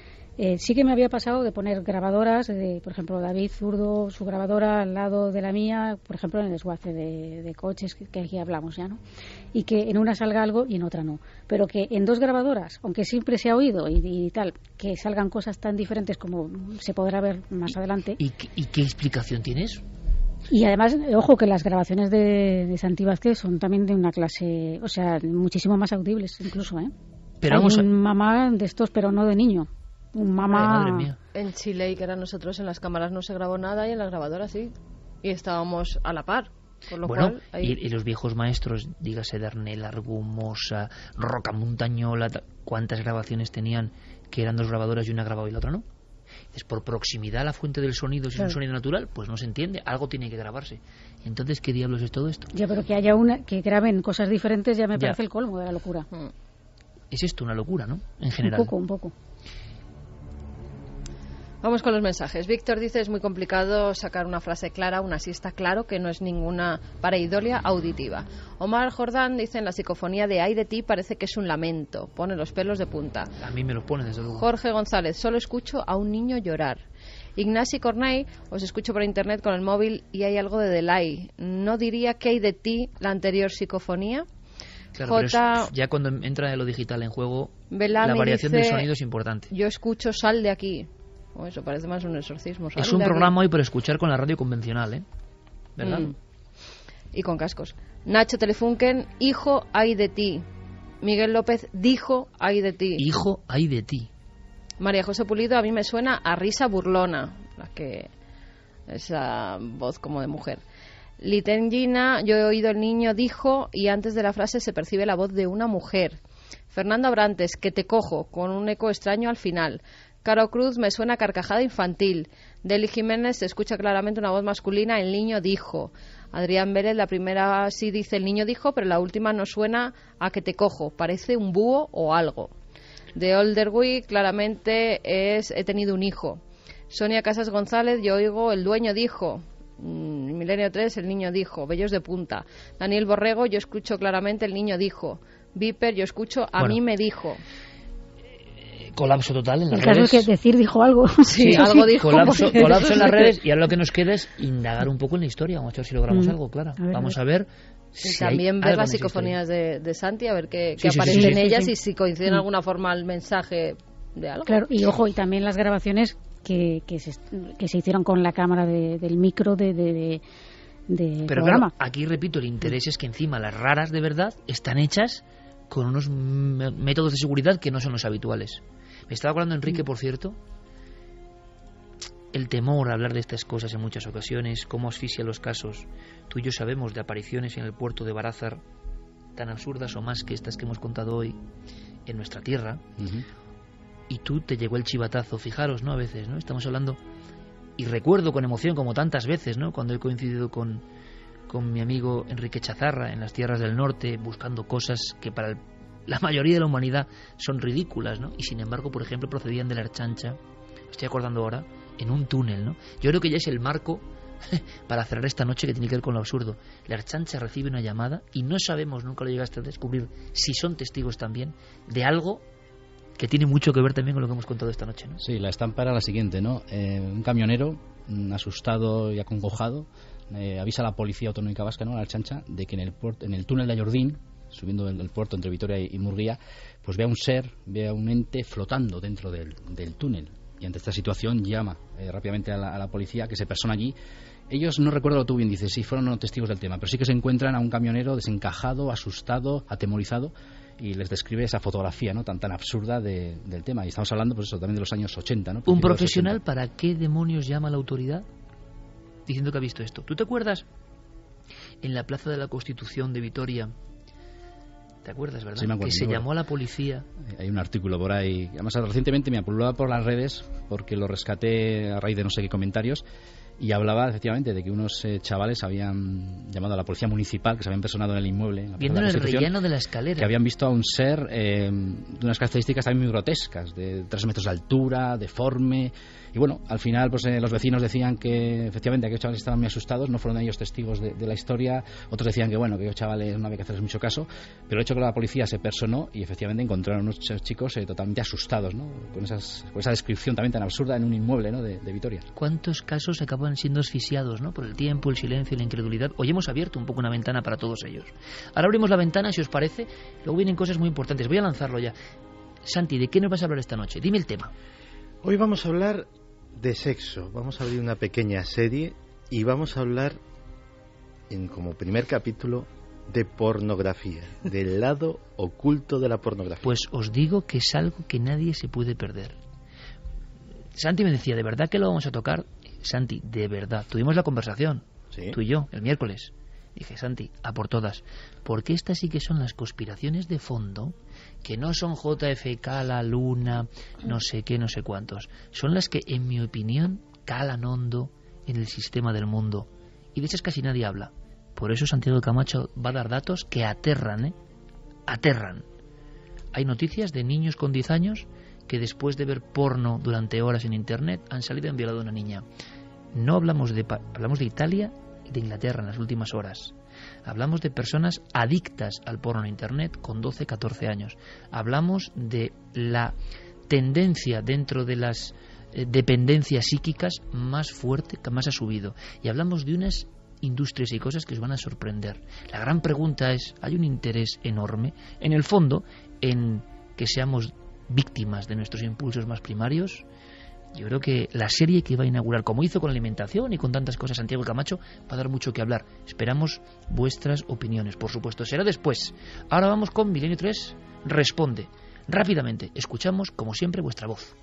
sí que me había pasado de poner grabadoras, por ejemplo, David Zurdo, su grabadora al lado de la mía, por ejemplo, en el desguace de coches, que aquí hablamos ya, ¿no? Y que en una salga algo y en otra no. Pero que en 2 grabadoras, aunque siempre se ha oído y tal, que salgan cosas tan diferentes como se podrá ver más adelante. ¿Y qué explicación tienes? Y además, ojo, que las grabaciones de Santi Vázquez son también de una clase, o sea, muchísimo más audibles incluso, ¿eh? Pero hay vamos un mamá de estos, pero no de niño. Un mamá... Ay, madre mía. En Chile, que eran nosotros, en las cámaras no se grabó nada y en las grabadoras sí. Y estábamos a la par. Por lo cual, ahí... y los viejos maestros, dígase Darnell, Argumosa, Roca Montañola, ¿cuántas grabaciones tenían que eran 2 grabadoras y una grababa y la otra no? Es por proximidad a la fuente del sonido, si es un sonido natural, pues no se entiende, algo tiene que grabarse. Entonces, ¿qué diablos es todo esto? Ya, pero que haya que graben cosas diferentes ya me parece el colmo de la locura. Es esto una locura, ¿no? En general. Un poco. Vamos con los mensajes. Víctor dice, es muy complicado sacar una frase clara, aún así está claro que no es ninguna pareidolia auditiva. Omar Jordán dice, en la psicofonía de Ay de ti parece que es un lamento, pone los pelos de punta. A mí me los pone, desde luego. Jorge González, solo escucho a un niño llorar. Ignasi Corney, os escucho por internet con el móvil y hay algo de delay. ¿No diría que Hay de ti la anterior psicofonía? Claro, pero ya cuando entra lo digital en juego, Belami la variación dice, del sonido es importante. Yo escucho Sal de aquí. Eso parece más un exorcismo. Es un programa hoy para escuchar con la radio convencional, ¿eh? ¿Verdad? Y con cascos. Nacho Telefunken, hijo, ay de ti. Miguel López dijo, ay de ti. Hijo, ay de ti. María José Pulido, a mí me suena a risa burlona, esa voz como de mujer. Litengina, yo he oído el niño dijo y antes de la frase se percibe la voz de una mujer. Fernando Abrantes, que te cojo, con un eco extraño al final. Caro Cruz, me suena a carcajada infantil. Deli Jiménez, se escucha claramente una voz masculina, el niño dijo. Adrián Vélez, la primera sí dice el niño dijo, pero la última no suena a que te cojo, parece un búho o algo. De Olderwick, claramente es he tenido un hijo. Sonia Casas González, yo oigo el dueño dijo. Milenio 3, el niño dijo. Bellos de punta. Daniel Borrego, yo escucho claramente el niño dijo. Viper, yo escucho a mí me dijo. Colapso total en las redes. El caso es que decir dijo algo. Sí, algo dijo. Colapso en las redes y ahora lo que nos queda es indagar un poco en la historia. Vamos a ver si logramos algo, Clara. Vamos a ver. Y también ver las psicofonías de Santi, a ver qué aparece en ellas y si coincide en alguna forma el mensaje de algo. Claro, y ojo, y también las grabaciones que se hicieron con la cámara del micro de pero programa. Claro, aquí repito, el interés es que encima las raras de verdad están hechas con unos métodos de seguridad que no son los habituales. Me estaba acordando Enrique, por cierto, el temor a hablar de estas cosas en muchas ocasiones, cómo asfixia los casos. Tú y yo sabemos de apariciones en el puerto de Barázar tan absurdas o más que estas que hemos contado hoy en nuestra tierra. Y tú te llegó el chivatazo, fijaros, ¿no? A veces, ¿no? Estamos hablando, y recuerdo con emoción, como tantas veces, ¿no? Cuando he coincidido con mi amigo Enrique Chazarra en las tierras del norte, buscando cosas que para la mayoría de la humanidad son ridículas, ¿no? Y sin embargo, por ejemplo, procedían de la Archancha, estoy acordando ahora, en un túnel, ¿no? Yo creo que ya es el marco para cerrar esta noche que tiene que ver con lo absurdo. La Ertzaintza recibe una llamada y no sabemos, nunca lo llegaste a descubrir, si son testigos también de algo que tiene mucho que ver también con lo que hemos contado esta noche, ¿no? Sí, la estampa era la siguiente, ¿no? Un camionero asustado y acongojado avisa a la policía autonómica vasca, ¿no?, a la Ertzaintza, de que en el túnel de Ayordín, subiendo del puerto entre Vitoria y Murguía, pues ve a un ente flotando dentro del túnel. Y ante esta situación llama rápidamente a la policía, que se persona allí. Ellos, no recuerdo lo tú bien dices, sí fueron testigos del tema, pero sí que se encuentran a un camionero desencajado, asustado, atemorizado, y les describe esa fotografía, ¿no?, tan absurda del tema. Y estamos hablando, pues eso, también de los años 80, ¿no? ¿Un profesional para qué demonios llama a la autoridad diciendo que ha visto esto? ¿Tú te acuerdas en la Plaza de la Constitución de Vitoria? ¿Te acuerdas, verdad? Sí, me acuerdo, que se llamó a la policía. Hay un artículo por ahí, además recientemente me apuraba por las redes porque lo rescaté a raíz de no sé qué comentarios, y hablaba efectivamente de que unos chavales habían llamado a la policía municipal, que se habían personado en el inmueble, viendo en el relleno de la escalera, que habían visto a un ser de unas características también muy grotescas, de 3 metros de altura, deforme. Y bueno, al final pues los vecinos decían que efectivamente aquellos chavales estaban muy asustados, no fueron ellos testigos de la historia. Otros decían que bueno, que aquellos chavales no había que hacerles mucho caso, pero el hecho que la policía se personó y efectivamente encontraron unos chicos totalmente asustados, ¿no?, con esa descripción también tan absurda en un inmueble, ¿no?, de Vitoria. ¿Cuántos casos acaban siendo asfixiados, ¿no?, por el tiempo, el silencio y la incredulidad? Hoy hemos abierto un poco una ventana para todos ellos. Ahora abrimos la ventana, si os parece. Luego vienen cosas muy importantes. Voy a lanzarlo ya. Santi, ¿de qué nos vas a hablar esta noche? Dime el tema. Hoy vamos a hablar de sexo. Vamos a abrir una pequeña serie y vamos a hablar, como primer capítulo, de pornografía, del lado oculto de la pornografía. Pues os digo que es algo que nadie se puede perder. Santi me decía, ¿de verdad que lo vamos a tocar? Santi, de verdad. Tuvimos la conversación, ¿sí?, tú y yo, el miércoles. Dije, Santi, a por todas. Porque estas sí que son las conspiraciones de fondo, que no son JFK, la luna, no sé qué, no sé cuántos. Son las que, en mi opinión, calan hondo en el sistema del mundo. Y de esas casi nadie habla. Por eso Santiago Camacho va a dar datos que aterran, ¿eh? Aterran. Hay noticias de niños con 10 años que después de ver porno durante horas en Internet han salido y han violado a una niña. No hablamos de Italia y de Inglaterra en las últimas horas. Hablamos de personas adictas al porno en Internet con 12, 14 años. Hablamos de la tendencia dentro de las dependencias psíquicas más fuerte que más ha subido. Y hablamos de unas industrias y cosas que os van a sorprender. La gran pregunta es, ¿hay un interés enorme, en el fondo, en que seamos víctimas de nuestros impulsos más primarios? Yo creo que la serie que va a inaugurar, como hizo con la alimentación y con tantas cosas Santiago Camacho, va a dar mucho que hablar. Esperamos vuestras opiniones, por supuesto. Será después. Ahora vamos con Milenio 3 Responde. Rápidamente, escuchamos, como siempre, vuestra voz.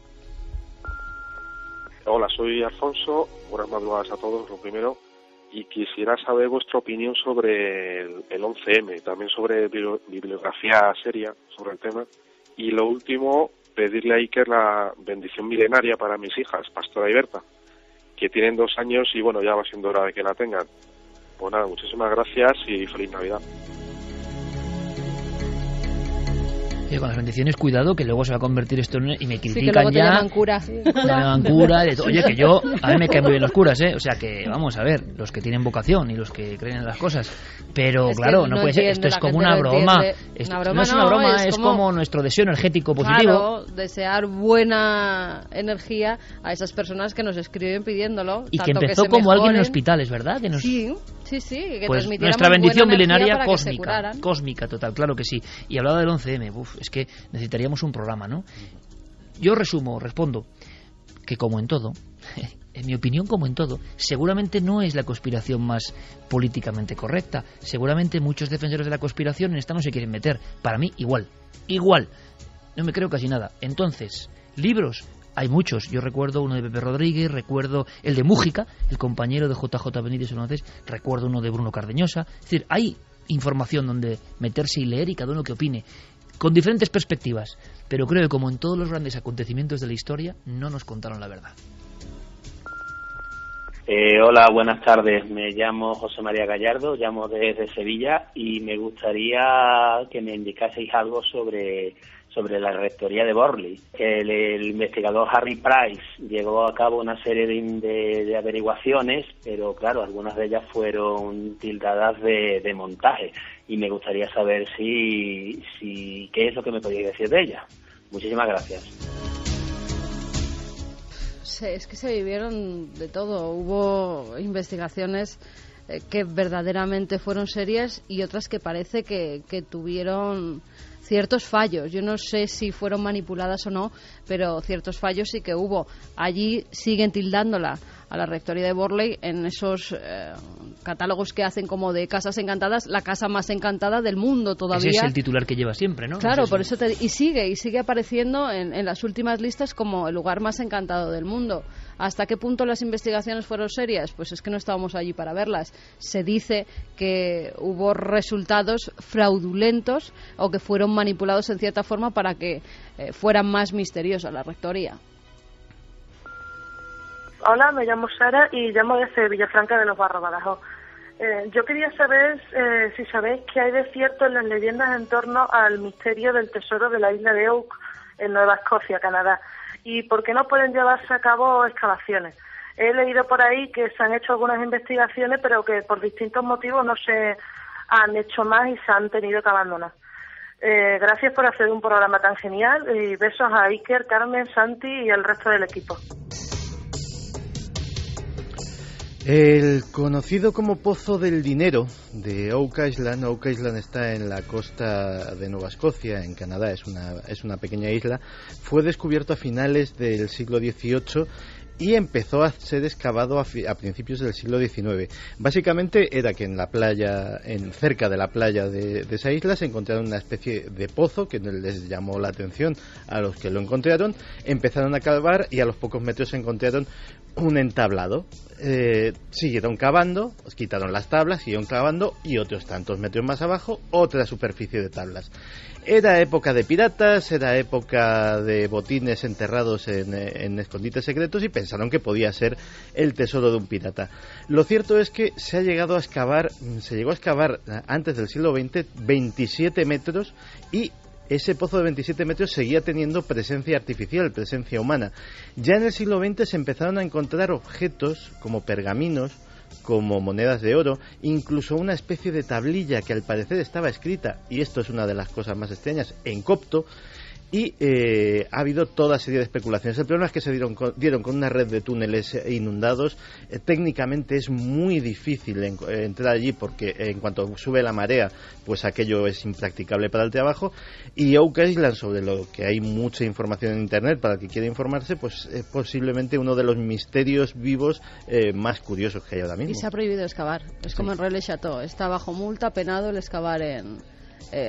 Hola, soy Alfonso. Buenas madrugadas a todos, lo primero. Y quisiera saber vuestra opinión sobre el 11M, también sobre bibliografía seria sobre el tema. Y lo último, pedirle a Iker la bendición milenaria para mis hijas, Pastora y Berta, que tienen 2 años y bueno, ya va siendo hora de que la tengan. Pues nada, muchísimas gracias y feliz Navidad. Con las bendiciones, cuidado, que luego se va a convertir esto en... Y me critican, sí, que luego te ya. llaman cura. Me llaman cura. Oye, que yo... A mí me caen muy bien los curas, ¿eh? O sea que, vamos a ver, los que tienen vocación y los que creen en las cosas. Pero, es claro, no puede ser. Esto es como una broma. Esto no es una broma, es como nuestro deseo energético positivo. Claro, desear buena energía a esas personas que nos escriben pidiéndolo. Y que empezó que como alguien en hospitales, ¿verdad? Que nos... Sí, que pues nuestra bendición milenaria cósmica total, claro que sí. Y hablaba del 11M, es que necesitaríamos un programa, ¿no? Yo respondo que como en todo, en mi opinión como en todo, seguramente no es la conspiración más políticamente correcta, seguramente muchos defensores de la conspiración en esta no se quieren meter, para mí igual, no me creo casi nada. Entonces, libros, hay muchos. Yo recuerdo uno de Pepe Rodríguez, recuerdo el de Mújica, el compañero de JJ Benítez, recuerdo uno de Bruno Cardeñosa. Es decir, hay información donde meterse y leer y cada uno que opine, con diferentes perspectivas. Pero creo que como en todos los grandes acontecimientos de la historia, no nos contaron la verdad. Hola, buenas tardes. Me llamo José María Gallardo, llamo desde Sevilla y me gustaría que me indicaseis algo sobre sobre la rectoría de Borley. El investigador Harry Price llevó a cabo una serie de averiguaciones, pero claro, algunas de ellas fueron tildadas de montaje, y me gustaría saber si qué es lo que me podéis decir de ella. Muchísimas gracias. Es que se vivieron de todo. Hubo investigaciones que verdaderamente fueron serias y otras que parece que tuvieron ciertos fallos. Yo no sé si fueron manipuladas o no, pero ciertos fallos sí que hubo. Allí siguen tildándola a la rectoría de Borley en esos catálogos que hacen como de casas encantadas, la casa más encantada del mundo todavía. Ese es el titular que lleva siempre, ¿no? Claro, Ese por eso y sigue apareciendo en las últimas listas como el lugar más encantado del mundo. ¿Hasta qué punto las investigaciones fueron serias? Pues es que no estábamos allí para verlas. Se dice que hubo resultados fraudulentos o que fueron manipulados en cierta forma para que fueran más misteriosas la rectoría. Hola, me llamo Sara y llamo desde Villafranca de los Barros, Badajoz. Yo quería saber si sabéis qué hay de cierto en las leyendas en torno al misterio del tesoro de la isla de Oak en Nueva Escocia, Canadá, y por qué no pueden llevarse a cabo excavaciones. He leído por ahí que se han hecho algunas investigaciones, pero que por distintos motivos no se han hecho más y se han tenido que abandonar. Gracias por hacer un programa tan genial y besos a Iker, Carmen, Santi y el resto del equipo. El conocido como Pozo del Dinero de Oak Island. Oak Island está en la costa de Nueva Escocia, en Canadá, es una pequeña isla. Fue descubierto a finales del siglo XVIII y empezó a ser excavado a principios del siglo XIX. Básicamente era que en la playa, cerca de la playa de esa isla, se encontraron una especie de pozo que les llamó la atención a los que lo encontraron. Empezaron a cavar y a los pocos metros se encontraron un entablado. Siguieron cavando, quitaron las tablas, siguieron cavando y otros tantos metros más abajo otra superficie de tablas. Era época de piratas, era época de botines enterrados en escondites secretos y pensaron que podía ser el tesoro de un pirata. Lo cierto es que se llegó a excavar antes del siglo XX 27 metros y ese pozo de 27 metros seguía teniendo presencia artificial, presencia humana. Ya en el siglo XX se empezaron a encontrar objetos como pergaminos, como monedas de oro, incluso una especie de tablilla que al parecer estaba escrita, y esto es una de las cosas más extrañas, en copto. Y ha habido toda serie de especulaciones. El problema es que se dieron con una red de túneles inundados. Técnicamente es muy difícil entrar allí porque en cuanto sube la marea, pues aquello es impracticable para el trabajo. Y Oak Island, sobre lo que hay mucha información en internet para el que quiera informarse, pues es posiblemente uno de los misterios vivos más curiosos que hay ahora mismo. Y se ha prohibido excavar. Es como en Relais-Château. Está bajo multa, penado el excavar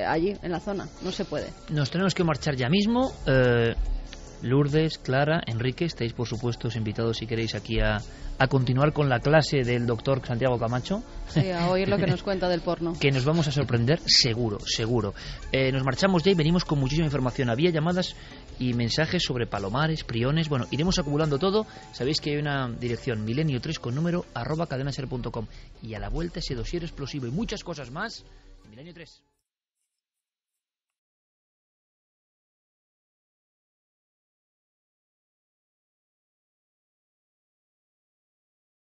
allí, en la zona. No se puede. Nos tenemos que marchar ya mismo. Lourdes, Clara, Enrique, estáis por supuesto invitados si queréis aquí a continuar con la clase del doctor Santiago Camacho. Sí, a oír lo que nos cuenta del porno. Que nos vamos a sorprender, seguro. Nos marchamos ya y venimos con muchísima información. Había llamadas y mensajes sobre palomares, priones. Bueno, iremos acumulando todo. Sabéis que hay una dirección milenio3 con número @cadenaser.com y a la vuelta ese dossier explosivo y muchas cosas más. Milenio 3.